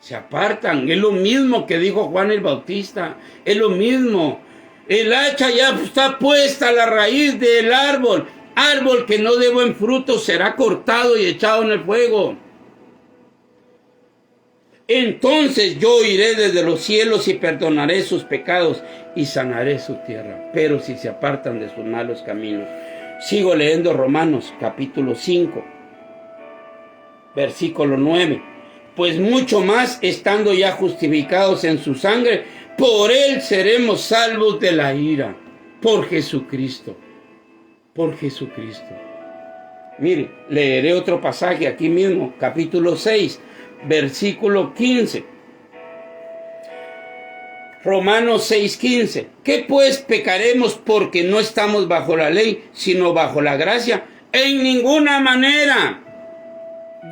se apartan. Es lo mismo que dijo Juan el Bautista, es lo mismo. El hacha ya está puesta a la raíz del árbol que no dé buen fruto será cortado y echado en el fuego. Entonces yo iré desde los cielos y perdonaré sus pecados y sanaré su tierra. Pero si se apartan de sus malos caminos. Sigo leyendo Romanos capítulo 5, versículo 9. Pues mucho más, estando ya justificados en su sangre, por él seremos salvos de la ira. Por Jesucristo. Por Jesucristo. Mire, leeré otro pasaje aquí mismo, capítulo 6. Versículo 15. Romanos 6:15. ¿Qué pues pecaremos porque no estamos bajo la ley, sino bajo la gracia? En ninguna manera.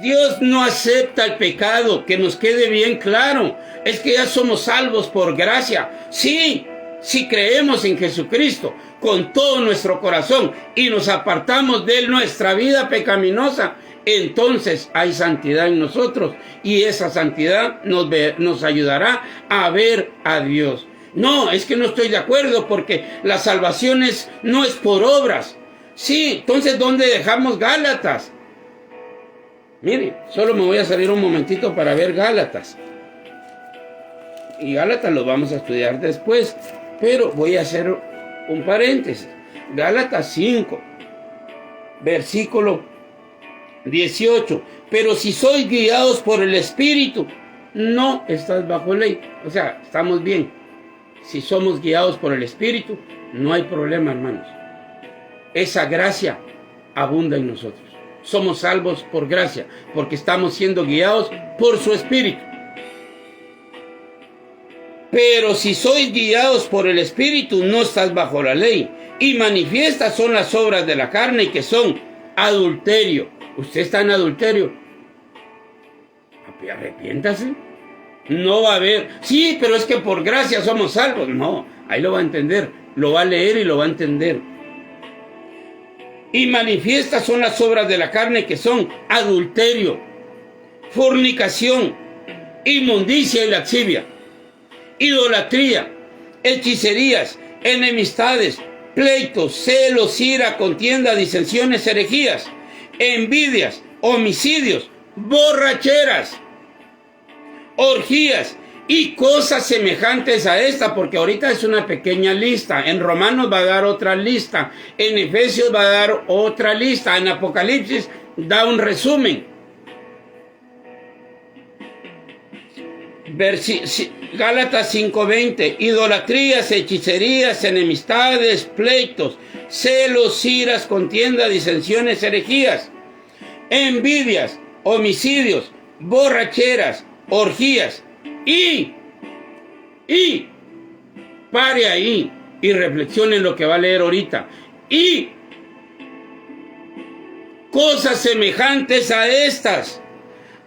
Dios no acepta el pecado, que nos quede bien claro. Es que ya somos salvos por gracia. Sí, si creemos en Jesucristo con todo nuestro corazón y nos apartamos de nuestra vida pecaminosa, entonces hay santidad en nosotros y esa santidad nos ayudará a ver a Dios. No, es que no estoy de acuerdo porque la salvación no es por obras. Sí, entonces ¿dónde dejamos Gálatas? Mire, solo me voy a salir un momentito para ver Gálatas. Y Gálatas lo vamos a estudiar después, pero voy a hacer un paréntesis. Gálatas 5, versículo 18. Pero si sois guiados por el Espíritu, no estás bajo ley. O sea, estamos bien. Si somos guiados por el Espíritu, no hay problema, hermanos. Esa gracia abunda en nosotros. Somos salvos por gracia, porque estamos siendo guiados por su Espíritu. Pero si sois guiados por el Espíritu, no estás bajo la ley. Y manifiestas son las obras de la carne, que son adulterio. ¿Usted está en adulterio? Arrepiéntase. No va a haber, sí, pero es que por gracia somos salvos. No, ahí lo va a entender, lo va a leer y lo va a entender. Y manifiestas son las obras de la carne, que son adulterio, fornicación, inmundicia y lascivia, idolatría, hechicerías, enemistades, pleitos, celos, ira, contienda, disensiones, herejías, envidias, homicidios, borracheras, orgías y cosas semejantes a esta, porque ahorita es una pequeña lista. En Romanos va a dar otra lista, en Efesios va a dar otra lista, en Apocalipsis da un resumen. Gálatas 5:20, idolatrías, hechicerías, enemistades, pleitos, celos, iras, contienda, disensiones, herejías, envidias, homicidios, borracheras, orgías y pare ahí y reflexione en lo que va a leer ahorita. Y cosas semejantes a estas,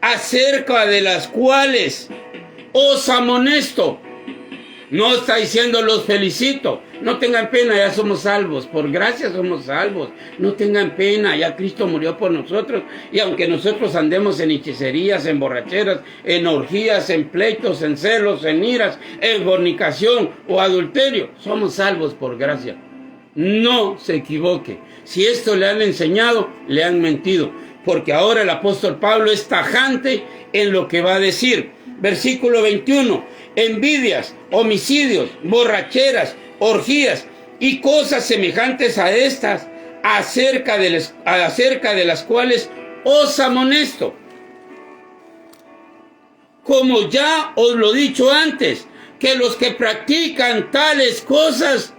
acerca de las cuales os amonesto. No está diciendo los felicito. No tengan pena, ya somos salvos. Por gracia somos salvos. No tengan pena, ya Cristo murió por nosotros. Y aunque nosotros andemos en hechicerías, en borracheras, en orgías, en pleitos, en celos, en iras, en fornicación o adulterio, somos salvos por gracia. No se equivoque. Si esto le han enseñado, le han mentido. Porque ahora el apóstol Pablo es tajante en lo que va a decir. Versículo 21, envidias, homicidios, borracheras, orgías y cosas semejantes a estas, acerca de las cuales os amonesto. Como ya os lo he dicho antes, que los que practican tales cosas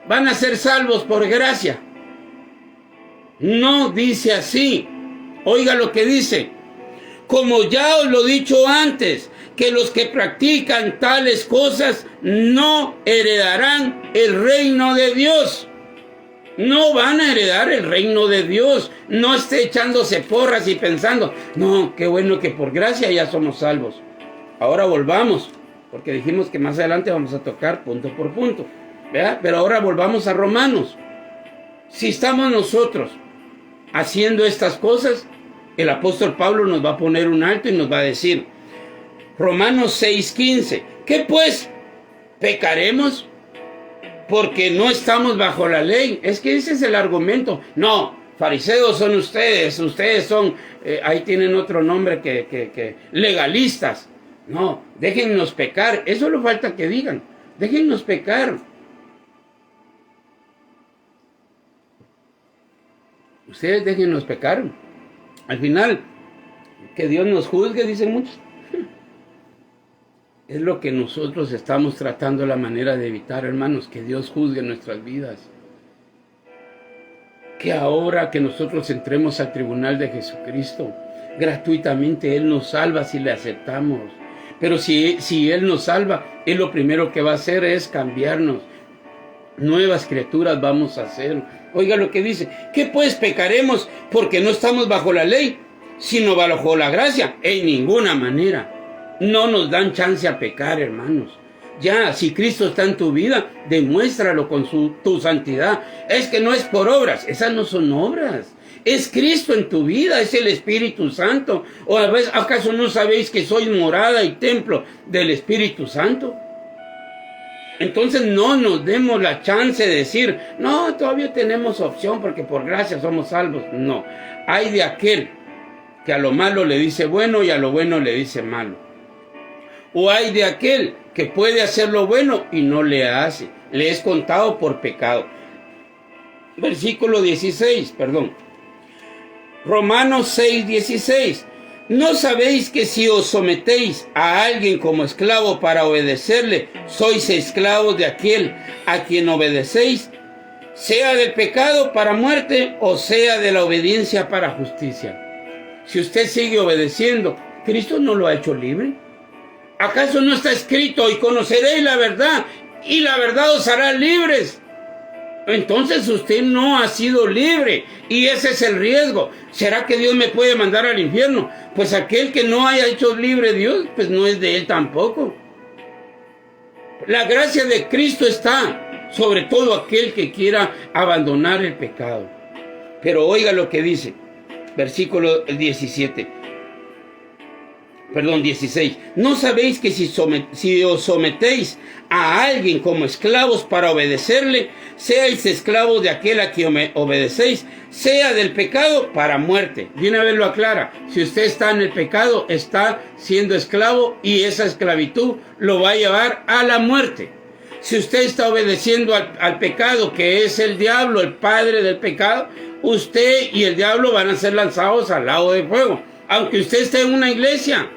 van a ser salvos por gracia. No dice así. Oiga lo que dice. Como ya os lo he dicho antes, que los que practican tales cosas no heredarán el reino de Dios. No van a heredar el reino de Dios. No esté echándose porras y pensando, no, qué bueno que por gracia ya somos salvos. Ahora volvamos, porque dijimos que más adelante vamos a tocar punto por punto, ¿verdad? Pero ahora volvamos a Romanos. Si estamos nosotros haciendo estas cosas, el apóstol Pablo nos va a poner un alto y nos va a decir, Romanos 6:15, ¿qué pues? ¿Pecaremos? Porque no estamos bajo la ley. Es que ese es el argumento. No, fariseos son ustedes son, ahí tienen otro nombre que legalistas. No, déjennos pecar. Eso no falta que digan. Déjennos pecar. Ustedes déjennos pecar. Al final, que Dios nos juzgue, dicen muchos. Es lo que nosotros estamos tratando, la manera de evitar, hermanos, que Dios juzgue nuestras vidas. Que ahora que nosotros entremos al tribunal de Jesucristo, gratuitamente Él nos salva si le aceptamos. Pero si Él nos salva, Él lo primero que va a hacer es cambiarnos. Nuevas criaturas vamos a ser. Oiga lo que dice. ¿Qué pues pecaremos porque no estamos bajo la ley, sino bajo la gracia? En ninguna manera. No nos dan chance a pecar, hermanos. Ya, si Cristo está en tu vida, demuéstralo con tu santidad. Es que no es por obras, esas no son obras. Es Cristo en tu vida, es el Espíritu Santo. ¿O a veces, acaso no sabéis que sois morada y templo del Espíritu Santo? Entonces no nos demos la chance de decir, no, todavía tenemos opción porque por gracia somos salvos. No, hay de aquel que a lo malo le dice bueno y a lo bueno le dice malo. O hay de aquel que puede hacer lo bueno y no le hace. Le es contado por pecado. Versículo 16, perdón. Romanos 6:16. ¿No sabéis que si os sometéis a alguien como esclavo para obedecerle, sois esclavos de aquel a quien obedecéis, sea del pecado para muerte o sea de la obediencia para justicia? Si usted sigue obedeciendo, ¿Cristo no lo ha hecho libre? ¿Acaso no está escrito, y conoceréis la verdad, y la verdad os hará libres? Entonces usted no ha sido libre, y ese es el riesgo. ¿Será que Dios me puede mandar al infierno? Pues aquel que no haya hecho libre Dios, pues no es de Él tampoco. La gracia de Cristo está sobre todo aquel que quiera abandonar el pecado. Pero oiga lo que dice, versículo 17. 16. ¿No sabéis que si os sometéis a alguien como esclavos para obedecerle, seáis esclavos de aquel a quien obedecéis, sea del pecado para muerte? De una vez lo aclara. Si usted está en el pecado, está siendo esclavo y esa esclavitud lo va a llevar a la muerte. Si usted está obedeciendo al pecado, que es el diablo, el padre del pecado, usted y el diablo van a ser lanzados al lago de fuego. Aunque usted esté en una iglesia.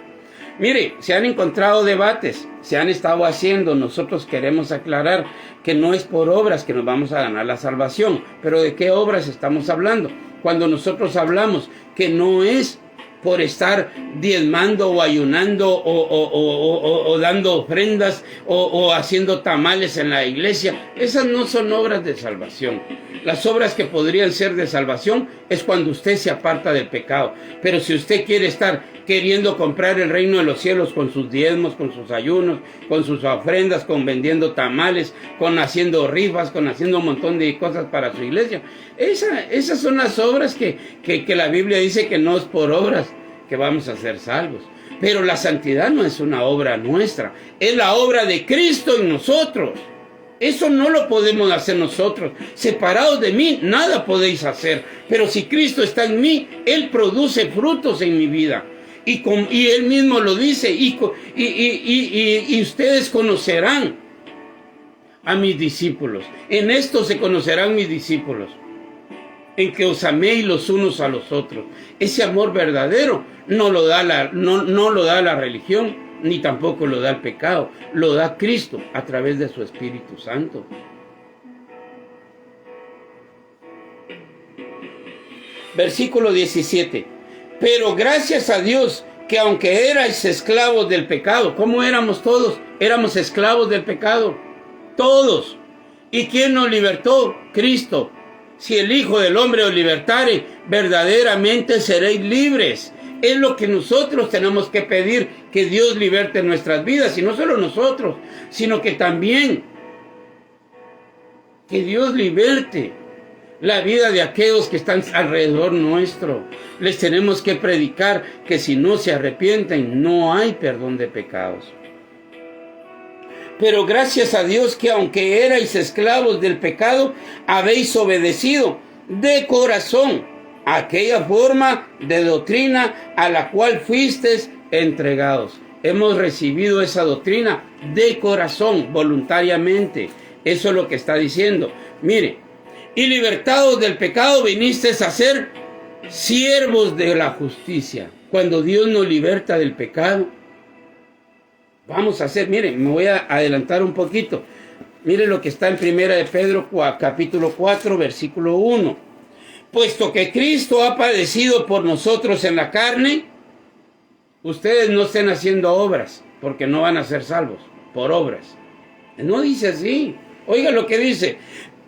Mire, se han encontrado debates, se han estado haciendo. Nosotros queremos aclarar que no es por obras que nos vamos a ganar la salvación. Pero ¿de qué obras estamos hablando? Cuando nosotros hablamos que no es por estar diezmando o ayunando o dando ofrendas o haciendo tamales en la iglesia. Esas no son obras de salvación. Las obras que podrían ser de salvación es cuando usted se aparta del pecado. Pero si usted quiere estar queriendo comprar el reino de los cielos con sus diezmos, con sus ayunos, con sus ofrendas, con vendiendo tamales, con haciendo rifas, con haciendo un montón de cosas para su iglesia, esas son las obras que la Biblia dice que no es por obras que vamos a ser salvos. Pero la santidad no es una obra nuestra, es la obra de Cristo en nosotros. Eso no lo podemos hacer nosotros. Separados de mí, nada podéis hacer. Pero si Cristo está en mí, Él produce frutos en mi vida. Y Él mismo lo dice. Y ustedes conocerán a mis discípulos. En esto se conocerán mis discípulos. En que os améis los unos a los otros. Ese amor verdadero no lo da la religión. Ni tampoco lo da el pecado, lo da Cristo a través de su Espíritu Santo. Versículo 17. Pero gracias a Dios que aunque erais esclavos del pecado, ¿cómo éramos todos? Éramos esclavos del pecado, todos. ¿Y quién nos libertó? Cristo. Si el Hijo del Hombre os libertare, verdaderamente seréis libres. Es lo que nosotros tenemos que pedir, que Dios liberte nuestras vidas, y no solo nosotros, sino que también que Dios liberte la vida de aquellos que están alrededor nuestro. Les tenemos que predicar que si no se arrepienten, no hay perdón de pecados. Pero gracias a Dios que aunque erais esclavos del pecado, habéis obedecido de corazón aquella forma de doctrina a la cual fuisteis entregados. Hemos recibido esa doctrina de corazón, voluntariamente. Eso es lo que está diciendo. Mire, y libertados del pecado vinisteis a ser siervos de la justicia. Cuando Dios nos liberta del pecado, vamos a hacer, mire, me voy a adelantar un poquito. Mire lo que está en 1 de Pedro capítulo 4, versículo 1. Puesto que Cristo ha padecido por nosotros en la carne, ustedes no estén haciendo obras, porque no van a ser salvos por obras. No dice así. Oiga lo que dice.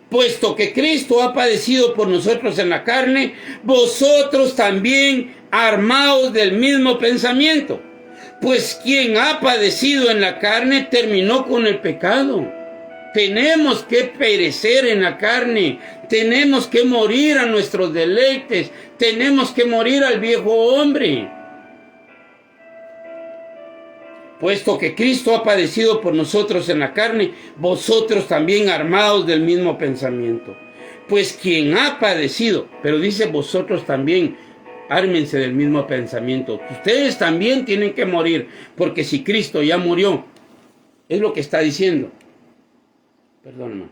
Puesto que Cristo ha padecido por nosotros en la carne, vosotros también armaos del mismo pensamiento. Pues quien ha padecido en la carne terminó con el pecado. Tenemos que perecer en la carne, tenemos que morir a nuestros deleites, tenemos que morir al viejo hombre. Puesto que Cristo ha padecido por nosotros en la carne, vosotros también armados del mismo pensamiento. Pues quien ha padecido, pero dice vosotros también, ármense del mismo pensamiento. Ustedes también tienen que morir, porque si Cristo ya murió, es lo que está diciendo. Perdón, hermanos.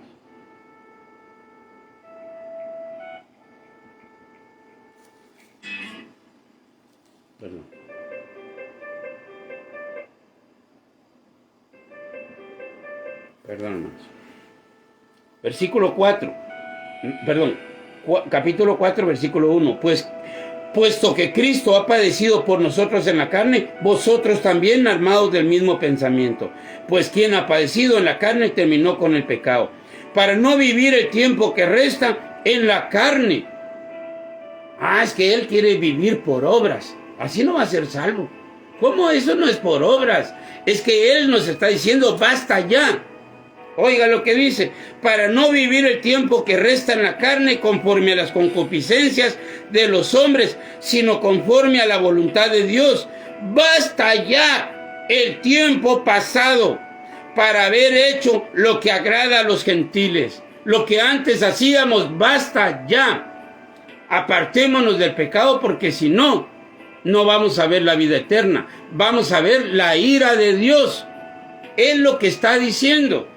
Perdón. Perdón, hermanos. Versículo 4. Perdón. Capítulo 4, versículo 1. Pues, puesto que Cristo ha padecido por nosotros en la carne, vosotros también armados del mismo pensamiento. Pues quien ha padecido en la carne terminó con el pecado, para no vivir el tiempo que resta en la carne. Es que él quiere vivir por obras. Así no va a ser salvo. ¿Cómo eso no es por obras? Es que él nos está diciendo, basta ya. Oiga lo que dice, para no vivir el tiempo que resta en la carne conforme a las concupiscencias de los hombres, sino conforme a la voluntad de Dios. basta ya el tiempo pasado para haber hecho lo que agrada a los gentiles. Lo que antes hacíamos, basta ya. Apartémonos del pecado, porque si no, no vamos a ver la vida eterna. Vamos a ver la ira de Dios. Es lo que está diciendo.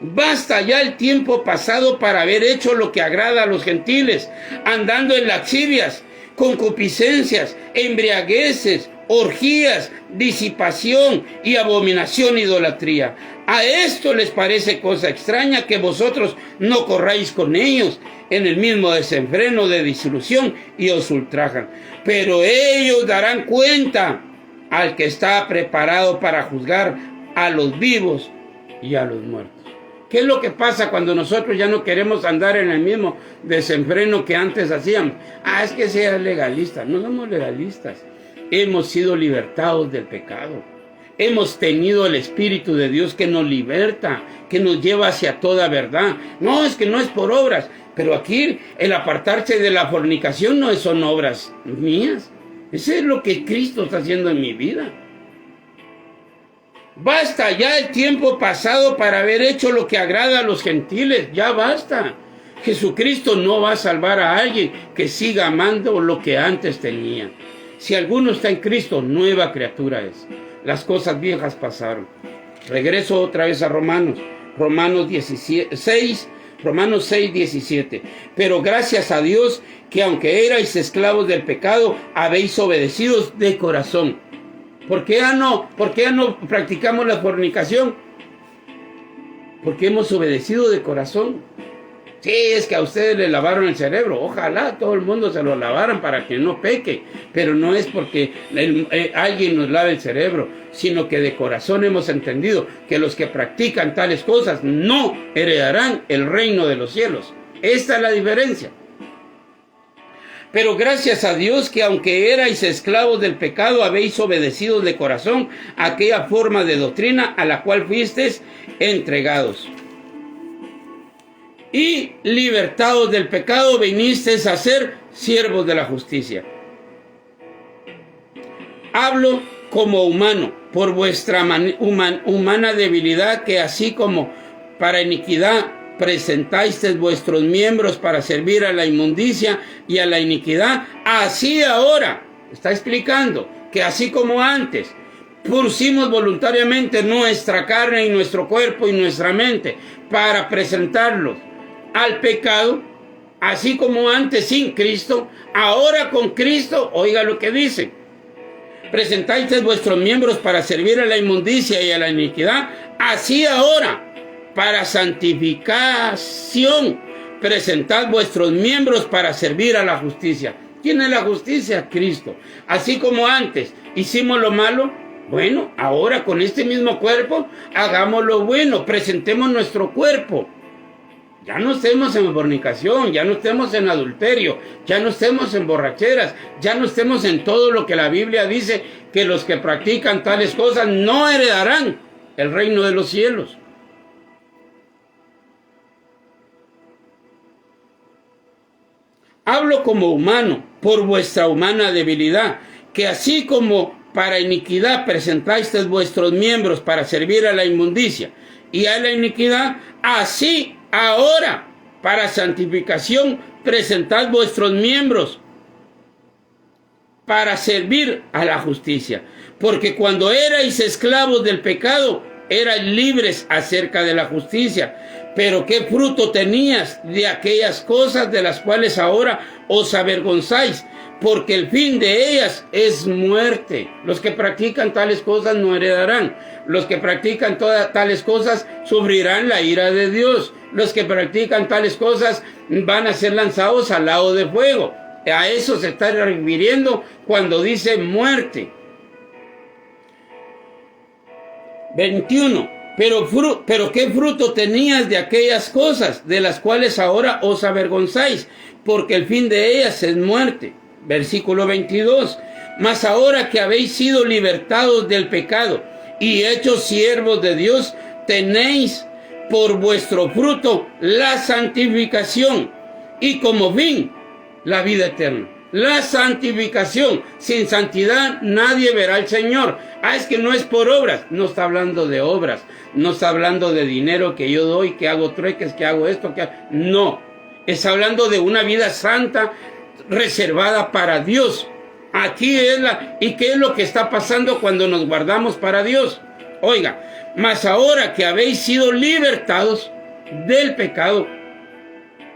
Basta ya el tiempo pasado para haber hecho lo que agrada a los gentiles, andando en lascivias, concupiscencias, embriagueces, orgías, disipación y abominación, idolatría. A esto les parece cosa extraña que vosotros no corráis con ellos en el mismo desenfreno de disolución y os ultrajan. Pero ellos darán cuenta al que está preparado para juzgar a los vivos y a los muertos. ¿Qué es lo que pasa cuando nosotros ya no queremos andar en el mismo desenfreno que antes hacíamos? Es que seas legalista. No somos legalistas. Hemos sido libertados del pecado. Hemos tenido el Espíritu de Dios que nos liberta, que nos lleva hacia toda verdad. No, es que no es por obras. Pero aquí el apartarse de la fornicación no son obras mías. Eso es lo que Cristo está haciendo en mi vida. Basta ya el tiempo pasado para haber hecho lo que agrada a los gentiles. Ya basta. Jesucristo no va a salvar a alguien que siga amando lo que antes tenía. Si alguno está en Cristo, nueva criatura es. Las cosas viejas pasaron. Regreso otra vez a Romanos 6, 17. Pero gracias a Dios que aunque erais esclavos del pecado, habéis obedecido de corazón. ¿Por qué ya no practicamos la fornicación? Porque hemos obedecido de corazón. Sí, es que a ustedes le lavaron el cerebro. Ojalá todo el mundo se lo lavaran para que no peque. Pero no es porque alguien nos lave el cerebro, sino que de corazón hemos entendido que los que practican tales cosas no heredarán el reino de los cielos. Esta es la diferencia. Pero gracias a Dios que aunque erais esclavos del pecado, habéis obedecido de corazón aquella forma de doctrina a la cual fuisteis entregados. Y libertados del pecado, vinisteis a ser siervos de la justicia. Hablo como humano, por vuestra humana debilidad, que así como para iniquidad presentáis vuestros miembros para servir a la inmundicia y a la iniquidad, así ahora, está explicando que así como antes pusimos voluntariamente nuestra carne y nuestro cuerpo y nuestra mente para presentarlos al pecado, así como antes sin Cristo, ahora con Cristo, oiga lo que dice: presentáis vuestros miembros para servir a la inmundicia y a la iniquidad, así ahora para santificación presentad vuestros miembros para servir a la justicia. ¿Quién es la justicia? Cristo. Así como antes hicimos lo malo, bueno, ahora con este mismo cuerpo hagamos lo bueno, presentemos nuestro cuerpo. Ya no estemos en fornicación, ya no estemos en adulterio, ya no estemos en borracheras, ya no estemos en todo lo que la Biblia dice que los que practican tales cosas no heredarán el reino de los cielos. Hablo como humano, por vuestra humana debilidad, que así como para iniquidad presentáis vuestros miembros para servir a la inmundicia y a la iniquidad, así ahora para santificación presentad vuestros miembros para servir a la justicia. Porque cuando erais esclavos del pecado, erais libres acerca de la justicia. Pero ¿qué fruto tenías de aquellas cosas de las cuales ahora os avergonzáis? Porque el fin de ellas es muerte. Los que practican tales cosas no heredarán. Los que practican tales cosas sufrirán la ira de Dios. Los que practican tales cosas van a ser lanzados al lago de fuego. A eso se está refiriendo cuando dice muerte. 21. Pero ¿qué fruto tenías de aquellas cosas de las cuales ahora os avergonzáis? Porque el fin de ellas es muerte. Versículo 22. Mas ahora que habéis sido libertados del pecado y hechos siervos de Dios, tenéis por vuestro fruto la santificación y como fin la vida eterna. La santificación. Sin santidad nadie verá al Señor. Es que no es por obras. No está hablando de obras. No está hablando de dinero que yo doy, que hago trueques, que hago esto, que hago... No. Está hablando de una vida santa reservada para Dios. Aquí es ¿Y qué es lo que está pasando cuando nos guardamos para Dios? Oiga, mas ahora que habéis sido libertados del pecado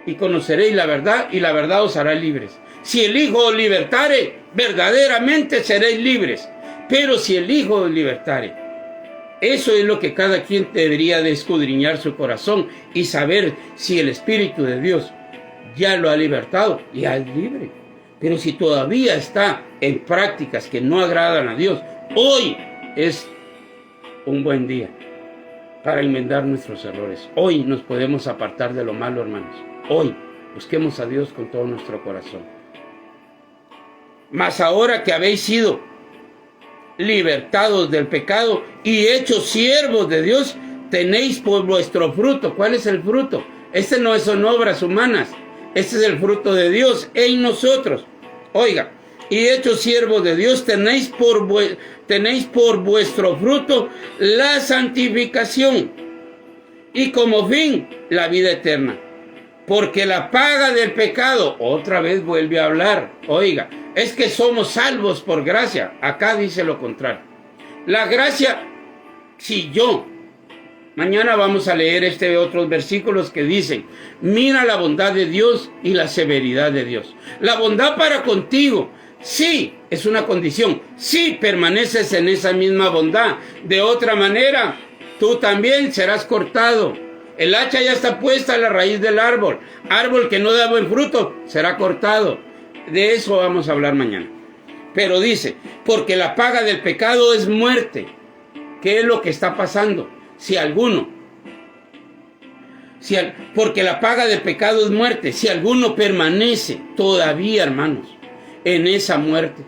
y conoceréis la verdad, y la verdad os hará libres. Si el Hijo os libertare, verdaderamente seréis libres. Pero si el Hijo os libertare, eso es lo que cada quien debería de escudriñar su corazón y saber si el Espíritu de Dios ya lo ha libertado, ya es libre. Pero si todavía está en prácticas que no agradan a Dios, hoy es un buen día para enmendar nuestros errores. Hoy nos podemos apartar de lo malo, hermanos. Hoy busquemos a Dios con todo nuestro corazón. Mas ahora que habéis sido libertados del pecado y hechos siervos de Dios, tenéis por vuestro fruto. ¿Cuál es el fruto? Este no son obras humanas. Este es el fruto de Dios en nosotros. Oiga, y hechos siervos de Dios, tenéis por vuestro fruto la santificación y como fin la vida eterna. Porque la paga del pecado, otra vez vuelve a hablar, oiga, es que somos salvos por gracia. Acá dice lo contrario. La gracia, mañana vamos a leer otros versículos que dicen, mira la bondad de Dios y la severidad de Dios. La bondad para contigo, sí, es una condición. Sí, permaneces en esa misma bondad. De otra manera, tú también serás cortado. El hacha ya está puesta a la raíz del árbol. Árbol que no da buen fruto, será cortado. De eso vamos a hablar mañana. Pero dice, porque la paga del pecado es muerte. ¿Qué es lo que está pasando? Porque la paga del pecado es muerte. Si alguno permanece todavía, hermanos, en esa muerte,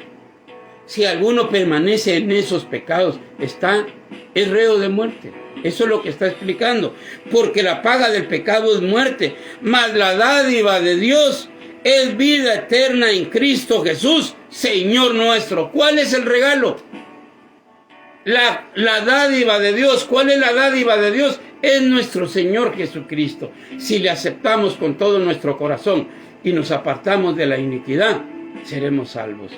si alguno permanece en esos pecados, es reo de muerte. Eso es lo que está explicando. Porque la paga del pecado es muerte, mas la dádiva de Dios es vida eterna en Cristo Jesús, Señor nuestro. ¿Cuál es el regalo? La dádiva de Dios. ¿Cuál es la dádiva de Dios? Es nuestro Señor Jesucristo. Si le aceptamos con todo nuestro corazón y nos apartamos de la iniquidad, seremos salvos.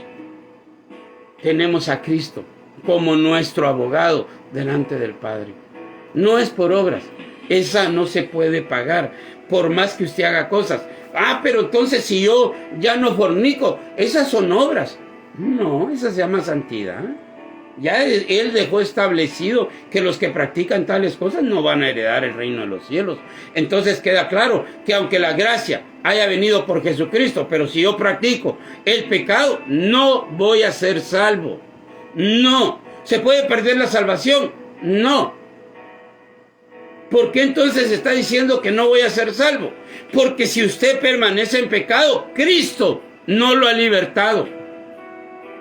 Tenemos a Cristo como nuestro abogado delante del Padre. No es por obras. Esa no se puede pagar, por más que usted haga cosas. Pero entonces si yo ya no fornico, esas son obras. No, esa se llama santidad. Ya Él dejó establecido que los que practican tales cosas no van a heredar el reino de los cielos. Entonces queda claro que aunque la gracia haya venido por Jesucristo, pero si yo practico el pecado, no voy a ser salvo. No. ¿Se puede perder la salvación? No. ¿Por qué entonces está diciendo que no voy a ser salvo? Porque si usted permanece en pecado, Cristo no lo ha libertado.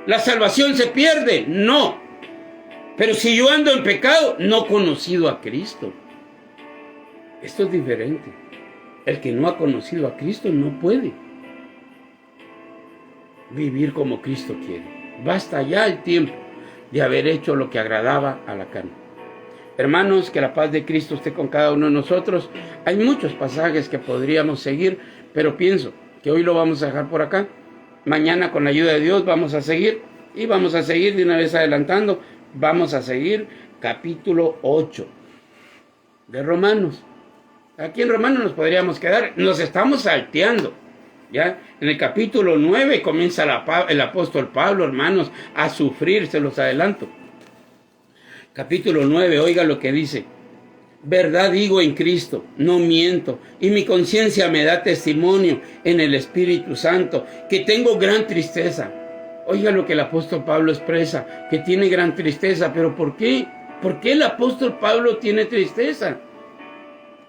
¿La salvación se pierde? No. Pero si yo ando en pecado, no he conocido a Cristo. Esto es diferente. El que no ha conocido a Cristo no puede vivir como Cristo quiere. Basta ya el tiempo de haber hecho lo que agradaba a la carne. Hermanos, que la paz de Cristo esté con cada uno de nosotros. Hay muchos pasajes que podríamos seguir, pero pienso que hoy lo vamos a dejar por acá. Mañana, con la ayuda de Dios, vamos a seguir. Y vamos a seguir de una vez adelantando. Vamos a seguir capítulo 8 de Romanos. Aquí en Romanos nos podríamos quedar. Nos estamos salteando. ¿Ya? En el capítulo 9 comienza el apóstol Pablo, hermanos, a sufrir, se los adelanto. Capítulo 9, oiga lo que dice. Verdad digo en Cristo, no miento, y mi conciencia me da testimonio en el Espíritu Santo, que tengo gran tristeza. Oiga lo que el apóstol Pablo expresa, que tiene gran tristeza. ¿Pero por qué? ¿Por qué el apóstol Pablo tiene tristeza?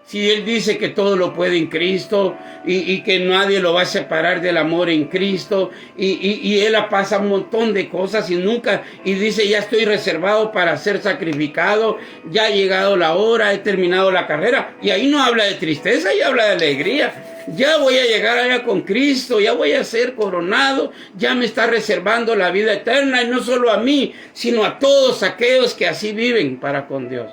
Si Él dice que todo lo puede en Cristo y que nadie lo va a separar del amor en Cristo y Él pasa un montón de cosas y dice, ya estoy reservado para ser sacrificado, ya ha llegado la hora, he terminado la carrera. Y ahí no habla de tristeza, ahí habla de alegría. Ya voy a llegar allá con Cristo, ya voy a ser coronado, ya me está reservando la vida eterna, y no solo a mí, sino a todos aquellos que así viven para con Dios.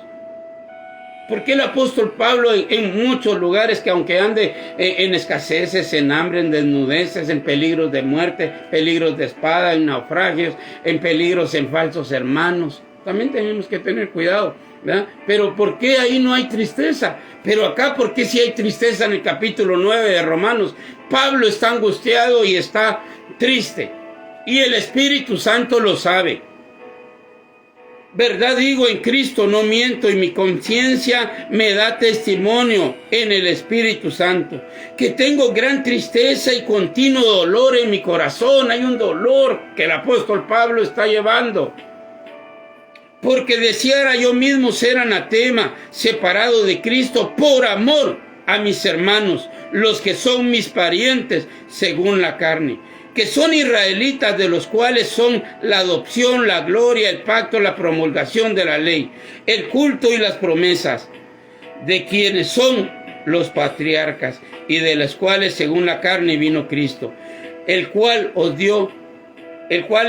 Porque el apóstol Pablo en muchos lugares, que aunque ande en escaseces, en hambre, en desnudeces, en peligros de muerte, peligros de espada, en naufragios, en peligros en falsos hermanos, también tenemos que tener cuidado, ¿verdad? Pero ¿por qué ahí no hay tristeza? Pero acá, ¿por qué sí hay tristeza en el capítulo 9 de Romanos? Pablo está angustiado y está triste, y el Espíritu Santo lo sabe. Verdad digo en Cristo, no miento, y mi conciencia me da testimonio en el Espíritu Santo, que tengo gran tristeza y continuo dolor en mi corazón. Hay un dolor que el apóstol Pablo está llevando, porque deseara yo mismo ser anatema, separado de Cristo por amor a mis hermanos, los que son mis parientes según la carne, que son israelitas, de los cuales son la adopción, la gloria, el pacto, la promulgación de la ley, el culto y las promesas, de quienes son los patriarcas, y de las cuales según la carne vino Cristo, el cual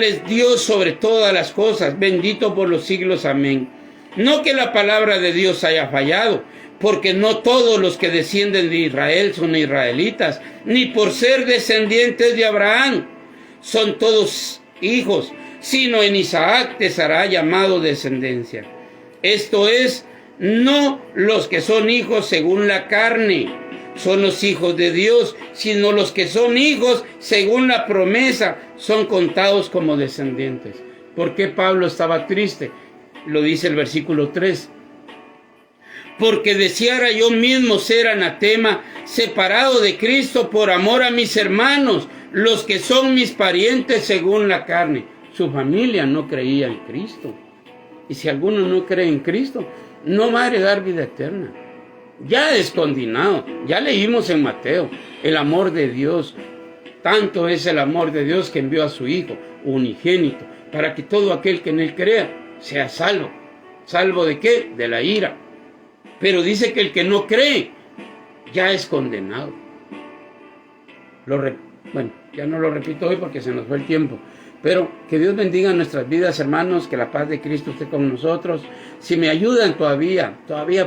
es Dios sobre todas las cosas, bendito por los siglos, amén. No que la palabra de Dios haya fallado, porque no todos los que descienden de Israel son israelitas, ni por ser descendientes de Abraham son todos hijos, sino en Isaac te será llamado descendencia. Esto es, no los que son hijos según la carne son los hijos de Dios, sino los que son hijos según la promesa son contados como descendientes. ¿Por qué Pablo estaba triste? Lo dice el versículo 3. Porque deseara yo mismo ser anatema, separado de Cristo por amor a mis hermanos, los que son mis parientes según la carne. Su familia no creía en Cristo. Y si alguno no cree en Cristo, no va a heredar vida eterna. Ya es condenado. Ya leímos en Mateo, el amor de Dios. Tanto es el amor de Dios que envió a su Hijo unigénito, para que todo aquel que en Él crea sea salvo. ¿Salvo de qué? De la ira. Pero dice que el que no cree ya es condenado. Bueno, ya no lo repito hoy porque se nos fue el tiempo. Pero que Dios bendiga nuestras vidas, hermanos, que la paz de Cristo esté con nosotros. Si me ayudan todavía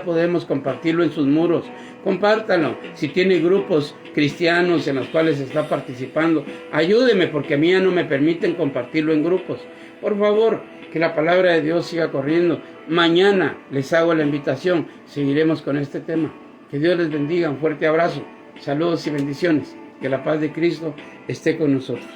podemos compartirlo en sus muros. Compártanlo. Si tiene grupos cristianos en los cuales está participando, ayúdeme, porque a mí ya no me permiten compartirlo en grupos. Por favor, que la palabra de Dios siga corriendo. Mañana les hago la invitación. Seguiremos con este tema. Que Dios les bendiga. Un fuerte abrazo. Saludos y bendiciones. Que la paz de Cristo esté con nosotros.